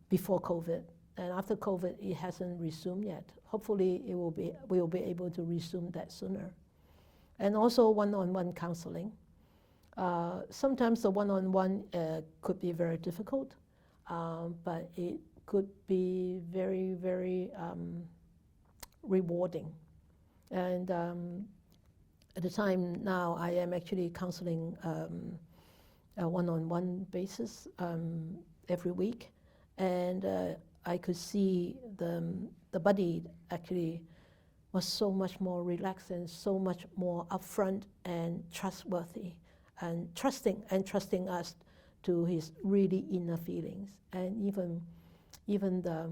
before COVID. And after COVID, it hasn't resumed yet. Hopefully, we will be able to resume that sooner. And also one-on-one counseling. Sometimes the one-on-one could be very difficult, but it could be very, very rewarding. And at the time now, I am actually counseling a one-on-one basis every week. And I could see the body actually was so much more relaxed and so much more upfront and trustworthy and trusting us to his really inner feelings. And even the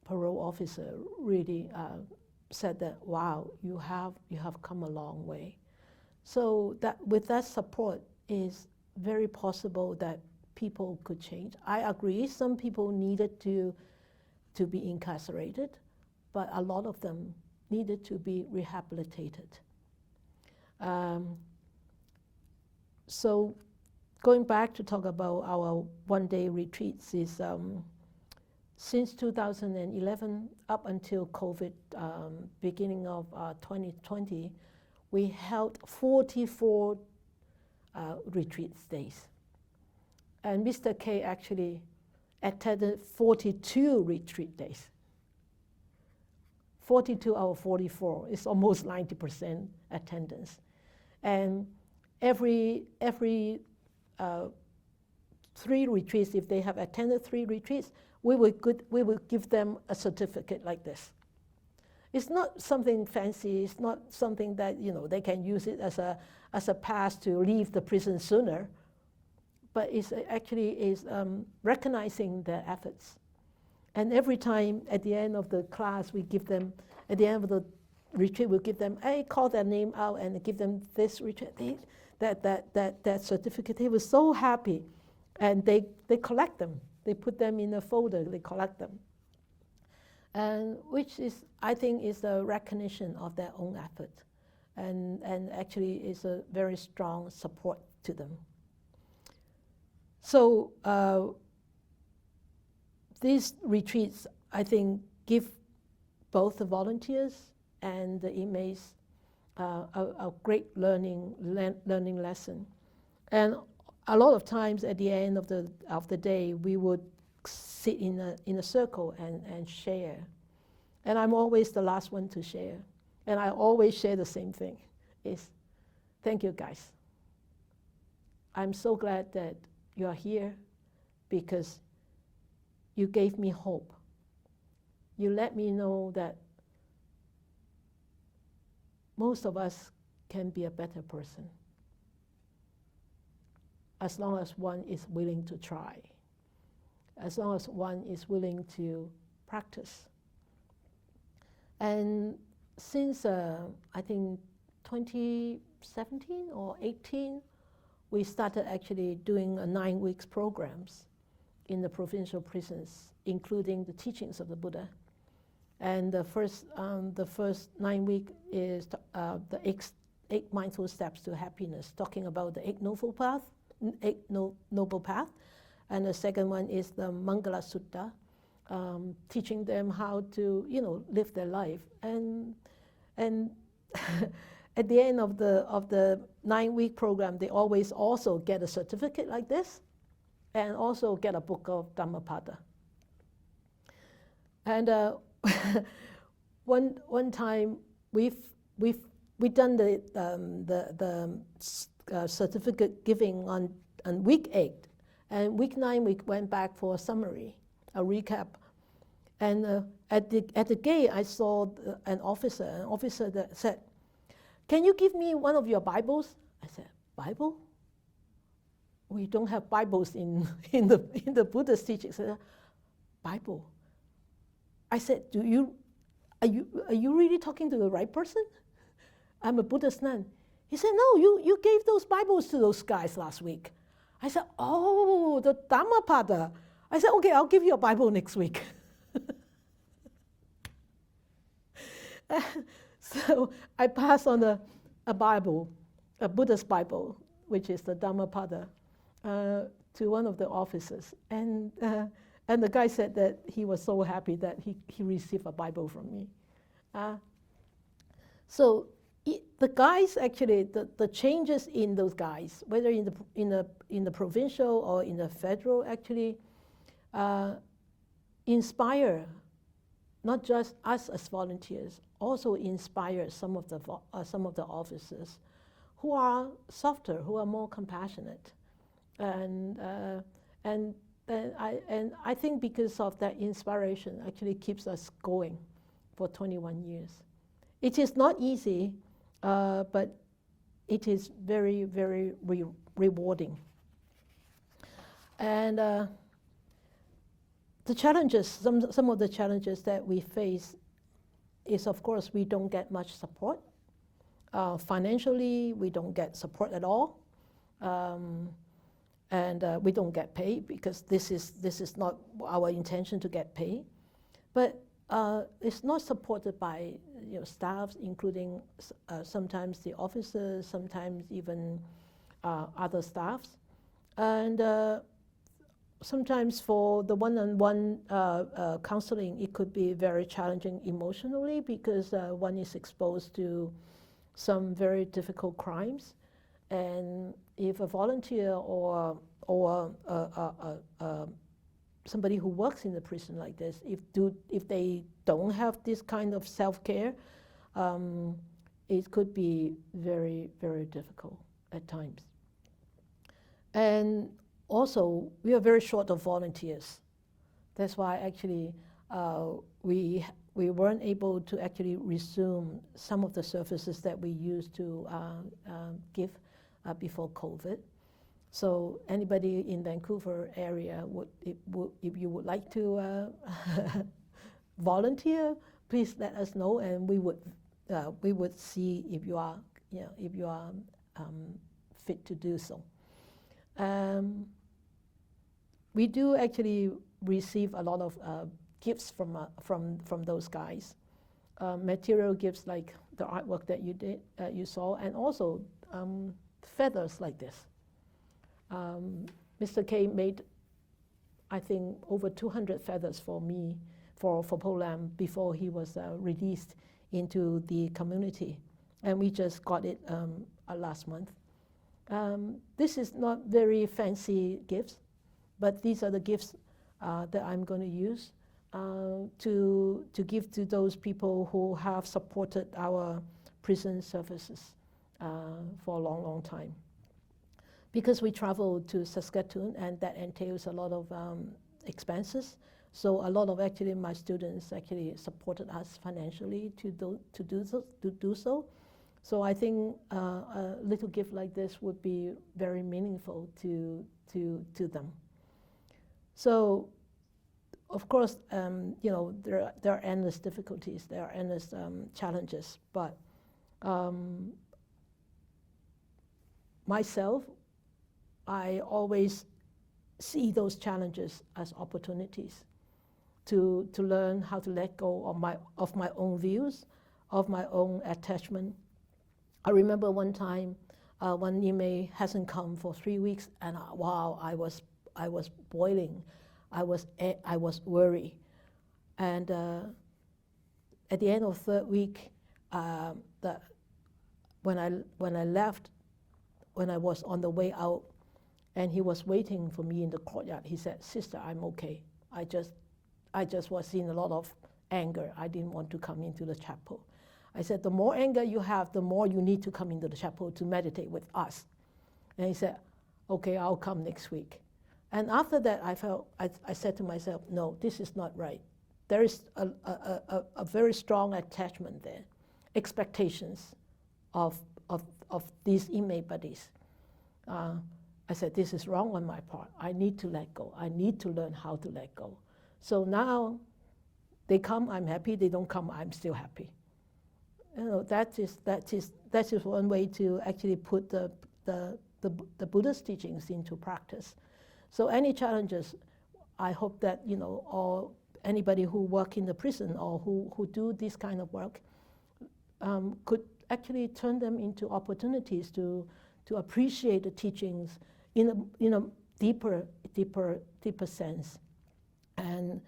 parole officer really said that, wow, you have come a long way. So that with that support, is very possible that people could change. I agree, some people needed to be incarcerated, but a lot of them needed to be rehabilitated. So going back to talk about our one-day retreats is, since 2011 up until COVID, beginning of 2020, we held 44 retreat days. And Mr. K actually attended 42 retreat days. 42 out of 44 is almost 90% attendance. And every 3 retreats, if they have attended 3 retreats, we will give them a certificate like this. It's not something fancy. It's not something that they can use it as a pass to leave the prison sooner. But it's actually recognizing their efforts. And every time at the end of the class, we give them, at the end of the retreat, we'll give them, call their name out and give them this retreat, that certificate. They were so happy. And they collect them. They put them in a folder, they collect them. and which is, I think, is a recognition of their own effort, and actually is a very strong support to them. So these retreats, I think, give both the volunteers and the inmates a great learning lesson. And a lot of times at the end of the day, we would sit in a circle and share. And I'm always the last one to share. And I always share the same thing, is thank you guys. I'm so glad that you are here because you gave me hope. You let me know that most of us can be a better person as long as one is willing to try, as long as one is willing to practice. And since I think 2017 or 18, we started actually doing a 9 weeks programs in the provincial prisons, including the teachings of the Buddha. And the first 9 weeks is the eight mindful steps to happiness, talking about the eight noble path. And the second one is the Mangala Sutta, teaching them how to, live their life. And at the end of the 9 week program, they always also get a certificate like this, and also get a book of Dhammapada. And one time we've done the certificate giving on week 8, and week 9 we went back for a summary, a recap. And at the gate I saw an officer that said, "Can you give me one of your Bibles?" I said, "Bible? We don't have Bibles in the Buddhist teachings." I said, "Bible?" I said, are you really talking to the right person? I'm a Buddhist nun. He said, "No, you gave those Bibles to those guys last week." I said, "Oh, the Dhammapada." I said, "Okay, I'll give you a Bible next week." So I passed on a Bible, a Buddhist Bible, which is the Dhammapada, to one of the officers. And the guy said that he was so happy that he received a Bible from me. So the guys actually, the changes in those guys, whether in the provincial or in the federal, actually inspire not just us as volunteers, also inspire some of the officers who are softer, who are more compassionate, and I think because of that inspiration actually keeps us going for 21 years. It is not easy, but it is very, very rewarding. And the challenges, some of the challenges that we face is, of course, we don't get much support. Financially, we don't get support at all. And we don't get paid because this is not our intention to get paid. But it's not supported by staffs, including sometimes the officers, sometimes even other staffs. And sometimes for the one-on-one counseling, it could be very challenging emotionally because one is exposed to some very difficult crimes. And if a volunteer or somebody who works in the prison like this, if they don't have this kind of self-care, it could be very, very difficult at times. And also, we are very short of volunteers. That's why actually we weren't able to actually resume some of the services that we used to give before COVID. So anybody in Vancouver area, if you would like to volunteer, please let us know, and we would see if you are fit to do so. We do actually receive a lot of gifts from those guys. Material gifts like the artwork that you did, you saw, and also feathers like this. Mr. K made, I think, over 200 feathers for me, for Po Lam, before he was released into the community. And we just got it last month. This is not very fancy gifts, but these are the gifts that I'm going to use to give to those people who have supported our prison services for a long, long time. Because we travel to Saskatoon, and that entails a lot of expenses. So a lot of actually my students actually supported us financially to do so. So I think a little gift like this would be very meaningful to them. So, of course, you know, there are endless difficulties, there are endless challenges, but myself, I always see those challenges as opportunities to learn how to let go of my own views, of my own attachment. I remember one time, one inmate hasn't come for 3 weeks, and wow, I was boiling. I was worried, and at the end of third week, when I left, when I was on the way out, and he was waiting for me in the courtyard, he said, "Sister, I'm okay. I just was in a lot of anger. I didn't want to come into the chapel." I said, "The more anger you have, the more you need to come into the chapel to meditate with us." And he said, "Okay, I'll come next week." And after that, I said to myself, no, this is not right. There is a very strong attachment there, expectations of these inmate buddies. I said, this is wrong on my part. I need to let go. I need to learn how to let go. So now they come, I'm happy. They don't come, I'm still happy. You know, that is one way to actually put the Buddhist teachings into practice. So any challenges, I hope that, you know, or anybody who work in the prison or who do this kind of work could actually turn them into opportunities to appreciate the teachings in a deeper sense, and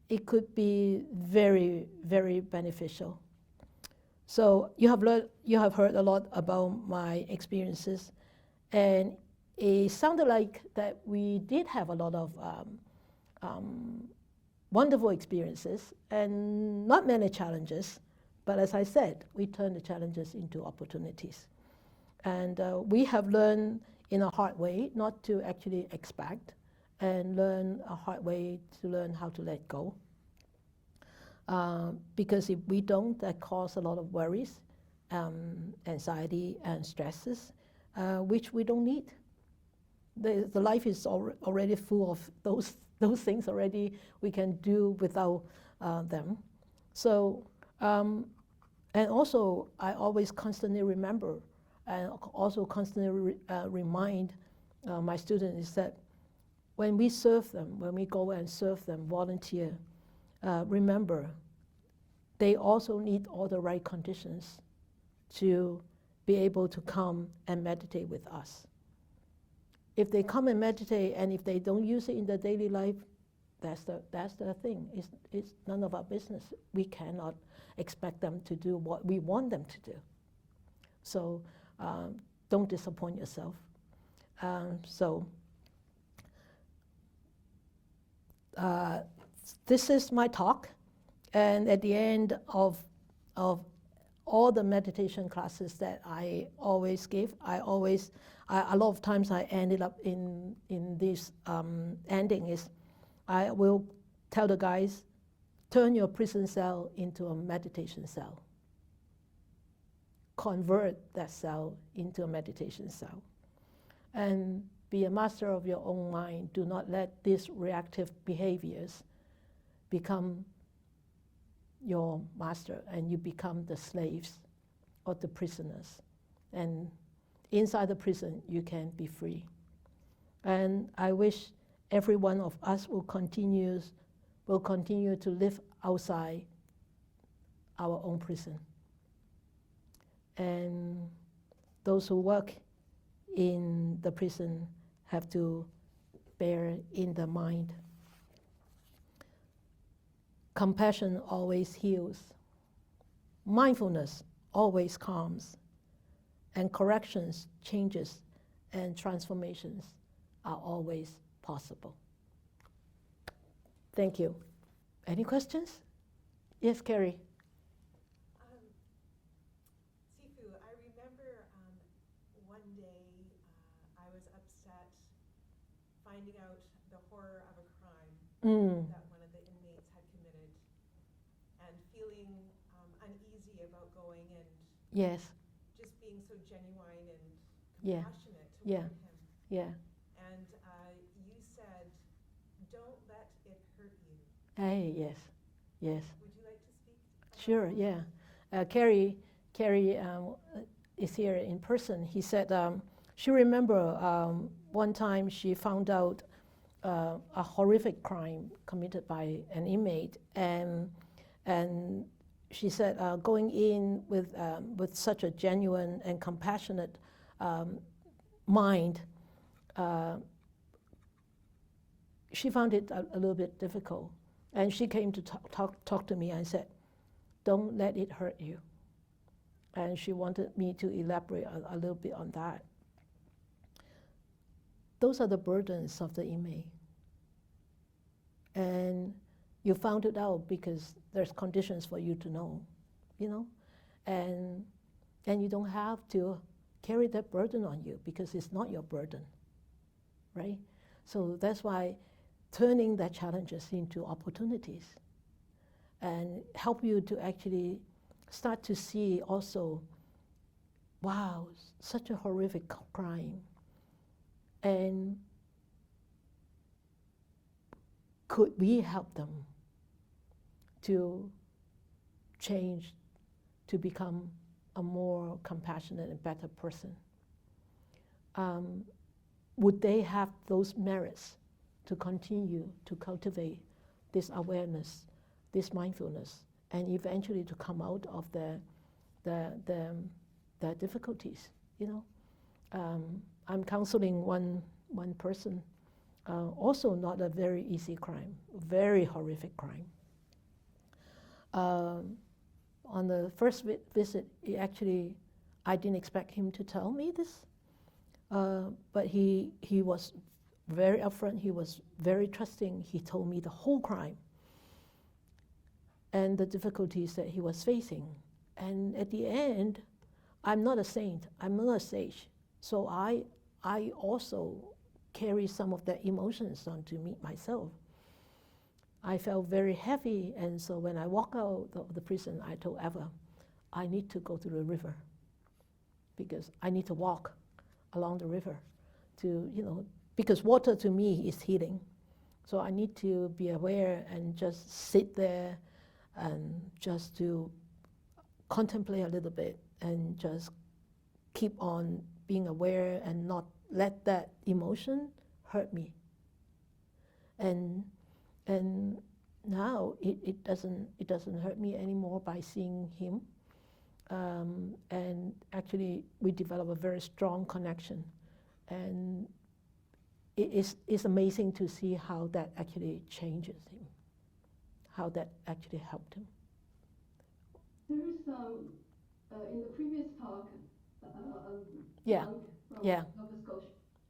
it could be very, very beneficial. So you have heard a lot about my experiences, and it sounded like that we did have a lot of wonderful experiences and not many challenges. But as I said, we turn the challenges into opportunities. And we have learned in a hard way not to actually expect, and learn a hard way to learn how to let go. Because if we don't, that causes a lot of worries, anxiety, and stresses, which we don't need. The life is already full of those things already. We can do without them. So, and also, I always constantly remember, and also constantly remind my students that when we serve them, when we go and serve them, volunteer, remember, they also need all the right conditions to be able to come and meditate with us. If they come and meditate, and if they don't use it in their daily life, that's the thing. It's none of our business. We cannot expect them to do what we want them to do. So don't disappoint yourself. This is my talk, and at the end of all the meditation classes that I always give, a lot of times I ended up in this ending is, I will tell the guys, turn your prison cell into a meditation cell. Convert that cell into a meditation cell. And be a master of your own mind. Do not let these reactive behaviors become your master, and you become the slaves or the prisoners. And inside the prison, you can be free. And I wish every one of us will continue will continue to live outside our own prison. And those who work in the prison have to bear in the mind. Compassion always heals. Mindfulness always calms. And corrections, changes, and transformations are always possible. Thank you. Any questions? Yes, Carrie. Sifu, I remember one day I was upset finding out the horror of a crime that one of the inmates had committed and feeling uneasy about going and Yes. just being so genuine and Yeah. compassionate Yeah. toward him. Yeah. And you said, don't let it hurt you. Hey, yes. Yes. Would you like to speak? Sure, yeah. Carrie is here in person. He said she remember one time she found out a horrific crime committed by an inmate, and she said going in with such a genuine and compassionate mind, she found it a little bit difficult. And she came to talk to me and said, don't let it hurt you. And she wanted me to elaborate a little bit on that. Those are the burdens of the inmate. And you found it out because there's conditions for you to know, you know? And you don't have to carry that burden on you because it's not your burden, right? So that's why turning the challenges into opportunities and help you to actually start to see also, wow, such a horrific crime. And could we help them to change, to become a more compassionate and better person? Would they have those merits to continue to cultivate this awareness, this mindfulness, and eventually to come out of the difficulties, you know? I'm counseling one person, also not a very easy crime, very horrific crime. On the first visit, I didn't expect him to tell me this, but he was very upfront, he was very trusting. He told me the whole crime and the difficulties that he was facing. And at the end, I'm not a saint, I'm not a sage, so I also carry some of the emotions onto me myself. I felt very heavy, and so when I walked out of the prison, I told Eva, I need to go to the river because I need to walk along the river to, you know, because water to me is healing. So I need to be aware and just sit there and just to contemplate a little bit and just keep on being aware and not let that emotion hurt me. And now it doesn't hurt me anymore by seeing him. And actually we develop a very strong connection. And it's amazing to see how that actually changes him, how that actually helped him. There is in the previous talk, Yeah. monk from Yeah. Nova Scotia.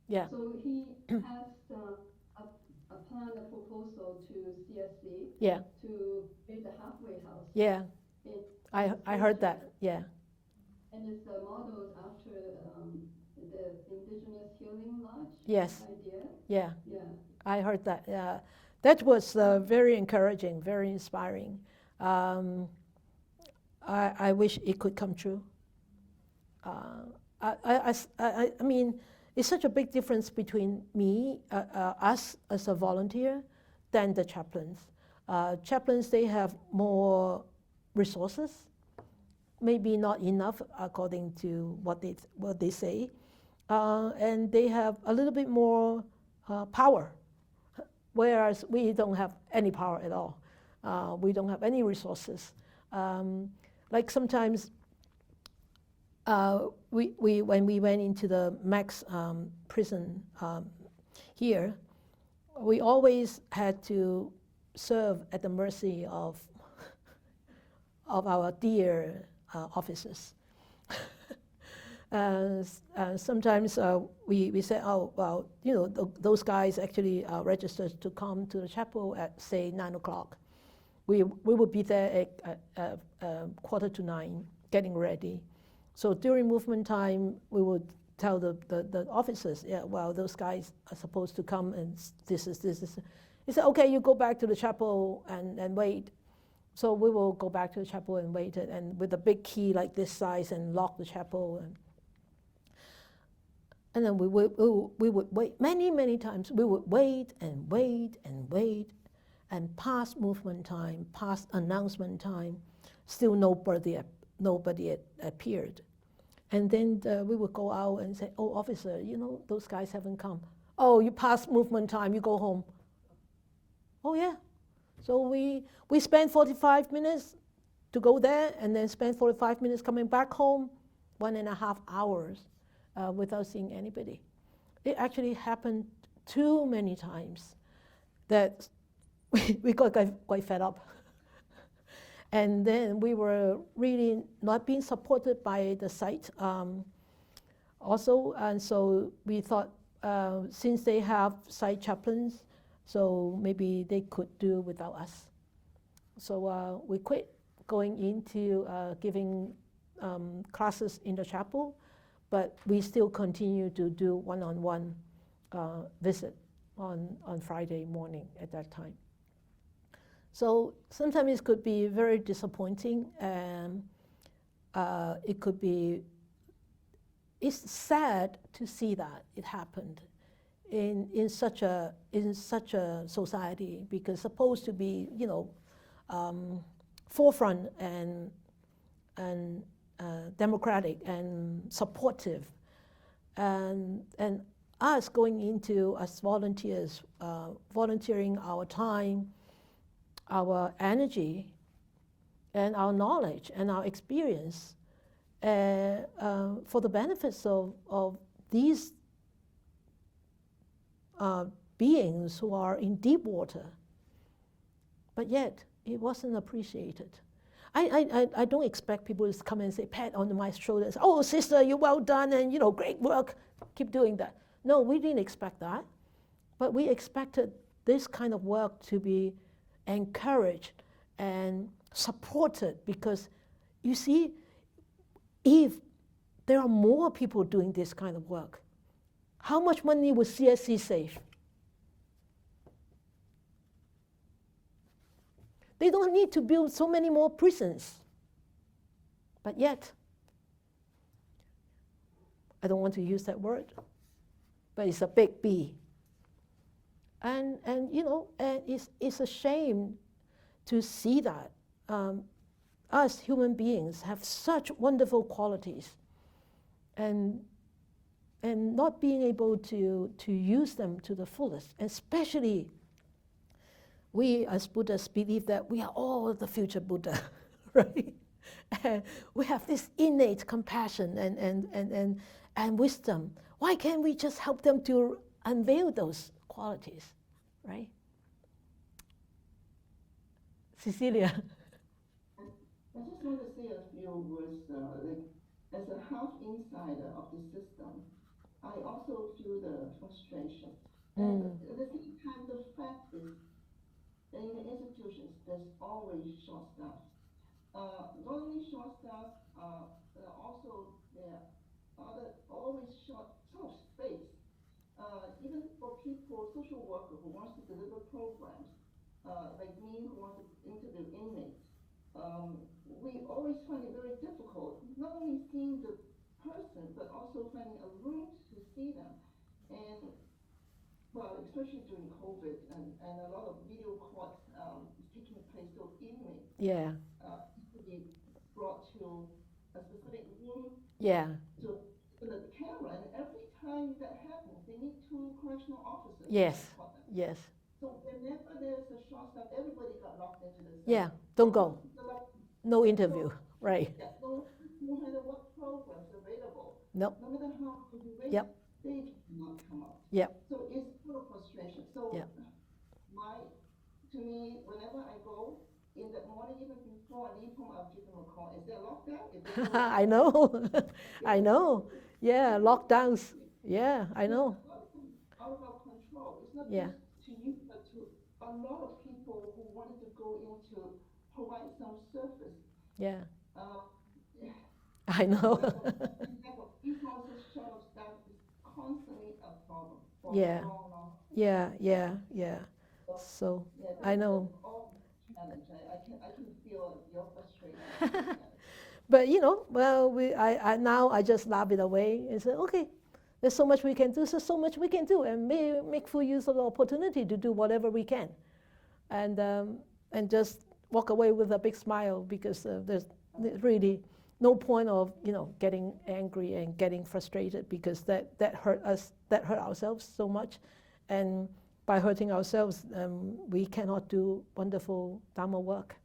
Yeah. So he has a plan, a proposal to CSC Yeah. to build a halfway house. Yeah. In I heard that. Yeah. And it's modeled after the Indigenous Healing Lodge Yes. idea. Yeah. Yeah. I heard that. That was very encouraging, very inspiring. I wish it could come true. I mean, it's such a big difference between me, us as a volunteer, than the chaplains. Chaplains, they have more resources, maybe not enough according to what they say, and they have a little bit more power whereas we don't have any power at all. We don't have any resources. Like sometimes when we went into the max prison here, we always had to serve at the mercy of our dear officers. Sometimes we said, oh, well, those guys actually registered to come to the chapel at, say, 9 o'clock. We would be there at 8:45, getting ready. So during movement time, we would tell the officers, yeah, well, those guys are supposed to come, and this is. He said, okay, you go back to the chapel and wait. So we will go back to the chapel and wait, and with a big key like this size, and lock the chapel. And then we would wait many times. We would wait and wait and wait, and past movement time, past announcement time, still nobody appeared. And then we would go out and say, oh, officer, those guys haven't come. Oh, you passed movement time, you go home. Oh, yeah. So we spent 45 minutes to go there, and then spend 45 minutes coming back home, 1.5 hours without seeing anybody. It actually happened too many times that we got quite fed up. And then we were really not being supported by the site also, and so we thought since they have site chaplains, so maybe they could do without us. So we quit going into giving classes in the chapel, but we still continue to do one-on-one visit on Friday morning at that time. So sometimes it could be very disappointing, and it's sad to see that it happened in such a society, because supposed to be forefront and democratic and supportive, and us going into as volunteers, volunteering our time, our energy, and our knowledge and our experience for the benefits of these beings who are in deep water. But yet, it wasn't appreciated. I don't expect people to come and say, pat on my shoulders, oh, sister, you're well done, and great work, keep doing that. No, we didn't expect that. But we expected this kind of work to be encouraged and supported, because you see, if there are more people doing this kind of work, how much money would CSC save? They don't need to build so many more prisons. But yet, I don't want to use that word, but it's a big B. And it's a shame to see that us human beings have such wonderful qualities, and not being able to use them to the fullest. And especially, we as Buddhists believe that we are all the future Buddha, right? And we have this innate compassion and wisdom. Why can't we just help them to unveil those qualities, right? Cecilia. I just want to say a few words, as a half insider of the system, I also feel the frustration. And at the same time, the fact is, in the institutions, there's always short staff. Not only short staff, also there are always short space. Even for people, social worker who wants to deliver programs, like me who wants to interview inmates, we always find it very difficult, not only seeing the person, but also finding a room to see them. And well, especially during COVID, and a lot of video calls taking place, so inmates to be brought to a specific room to open the camera, and every time that happens, they need 2 correctional officers. Yes. So So whenever there's a short stop, everybody got locked into the cell. Yeah, don't go. No interview, right? Yeah, no matter what programs available, Nope. no matter how you wait, Yep. they cannot come out. Yep. So it's full of frustration. So Yep. to me, whenever I go in the morning, even before I leave home, I'll give them a call. Is there a lockdown? If there's no I know. I know. Yeah, lockdowns. Yeah, I know. out of our control. It's not Yeah. just to you, but to a lot of people who wanted to go in to provide some service. Yeah. Uh, I know. resources short of staff is constantly a problem for Yeah. a long, long time. Yeah. So Yeah, I know. that's all challenge. I can feel your frustration. But well, now I just laugh it away and say, okay, there's so much we can do. There's so much we can do, and make full use of the opportunity to do whatever we can, and just walk away with a big smile because there's really no point of getting angry and getting frustrated because that hurt us, that hurt ourselves so much, and by hurting ourselves, we cannot do wonderful Dharma work.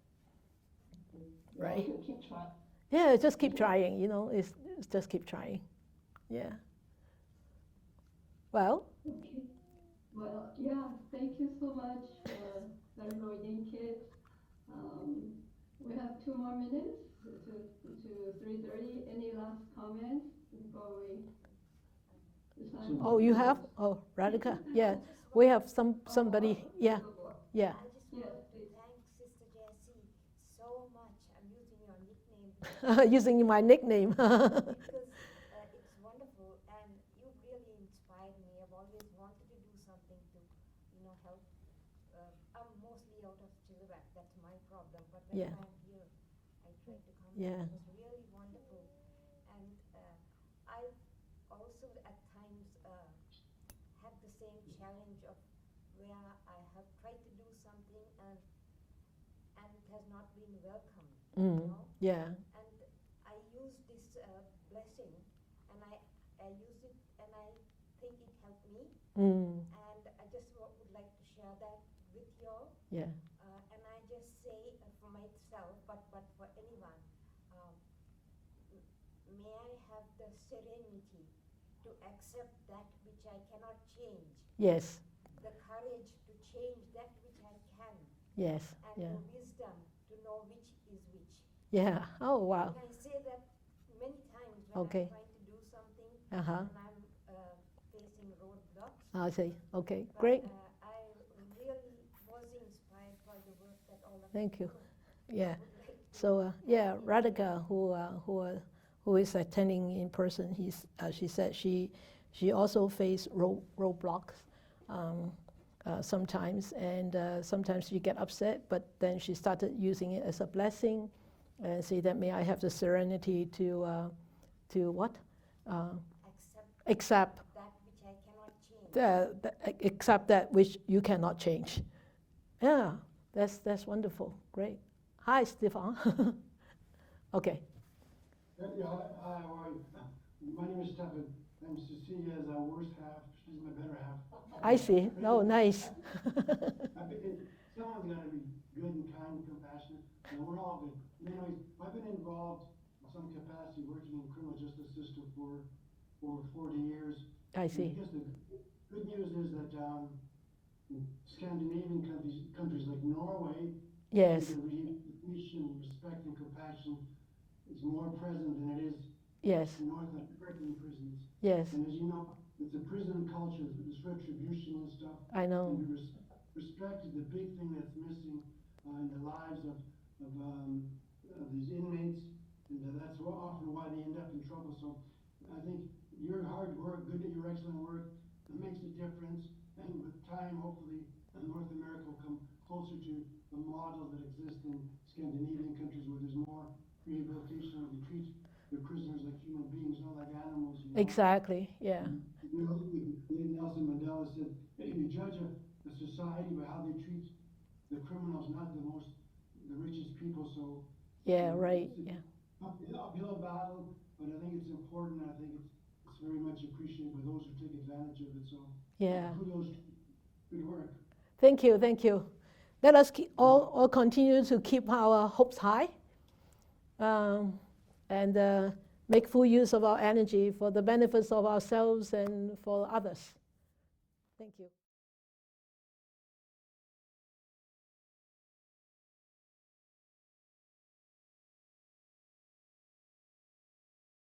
Right? Keep trying. Yeah, just keep trying, it's just keep trying. Yeah. Well. Okay. Well, yeah, thank you so much, Venerable Yin Kit. We have 2 more minutes to 3:30. Any last comments before we decide? Oh, you have? Oh, Radhika. Yeah, we have somebody. Yeah. I just want to thank Sister Jessie so much. I'm using your nickname. Using my nickname. Because it's wonderful, and you really inspired me. I've always wanted to do something to, help. I'm mostly out of Chilliwack. That's my problem. But when Yeah. I'm here, I try to come. Yeah. It was really wonderful, and I've also at times had the same challenge of where I have tried to do something and it has not been welcome. Yeah. And I use this blessing, and I use it, and I think it helped me. And I just would like to share that with you all. Yeah. And I just say for myself, but for anyone, may I have the serenity to accept that which I cannot change. Yes. The courage to change that which I can. Yes. And Yeah. the wisdom to know which is which. Yeah. Oh, wow. And I say that many times when Okay. I'm trying to do something Uh-huh. and I'm facing roadblocks. I see. Okay. But, Great. I really was inspired by the work that all of Thank you. do. Yeah. I would like to So yeah, Radhika, who is attending in person, she said she also faced roadblocks sometimes, and sometimes she get upset, but then she started using it as a blessing, and say that may I have the serenity to what accept that which I cannot change. accept that which you cannot change. Yeah, that's wonderful. Great. Hi, Stefan. Okay. Yeah, hi, how are you? My name is Stefan, and Cecilia is our worst half. She's my better half. I see. Oh, nice. I think someone's got to be good and kind and compassionate, and we're all good. Anyways, I've been involved in some capacity working in the criminal justice system for over 40 years. I see. Because the good news is that in Scandinavian countries like Norway, Yes. the rehabilitation, respect, and compassion is more present than it is Yes. in North American prisons. Yes. And as you know, it's a prison culture, it's retribution and stuff. I know. And respect is the big thing that's missing in the lives of these inmates, and that's often why they end up in trouble. So I think your hard work, your excellent work, makes a difference. And with time, hopefully, North America will come closer to the models that exist in Scandinavian countries where there's more rehabilitation, where they treat the prisoners like human beings, not like animals. Exactly. Yeah. Nelson Mandela said, hey, you judge a society by how they treat the criminals, not the richest people. So Yeah. Right. Yeah. Uphill battle, but I think it's important. I think it's very much appreciated by those who take advantage of it. So Yeah. kudos, good work. Thank you, thank you. Let us all continue to keep our hopes high and make full use of our energy for the benefits of ourselves and for others. Thank you.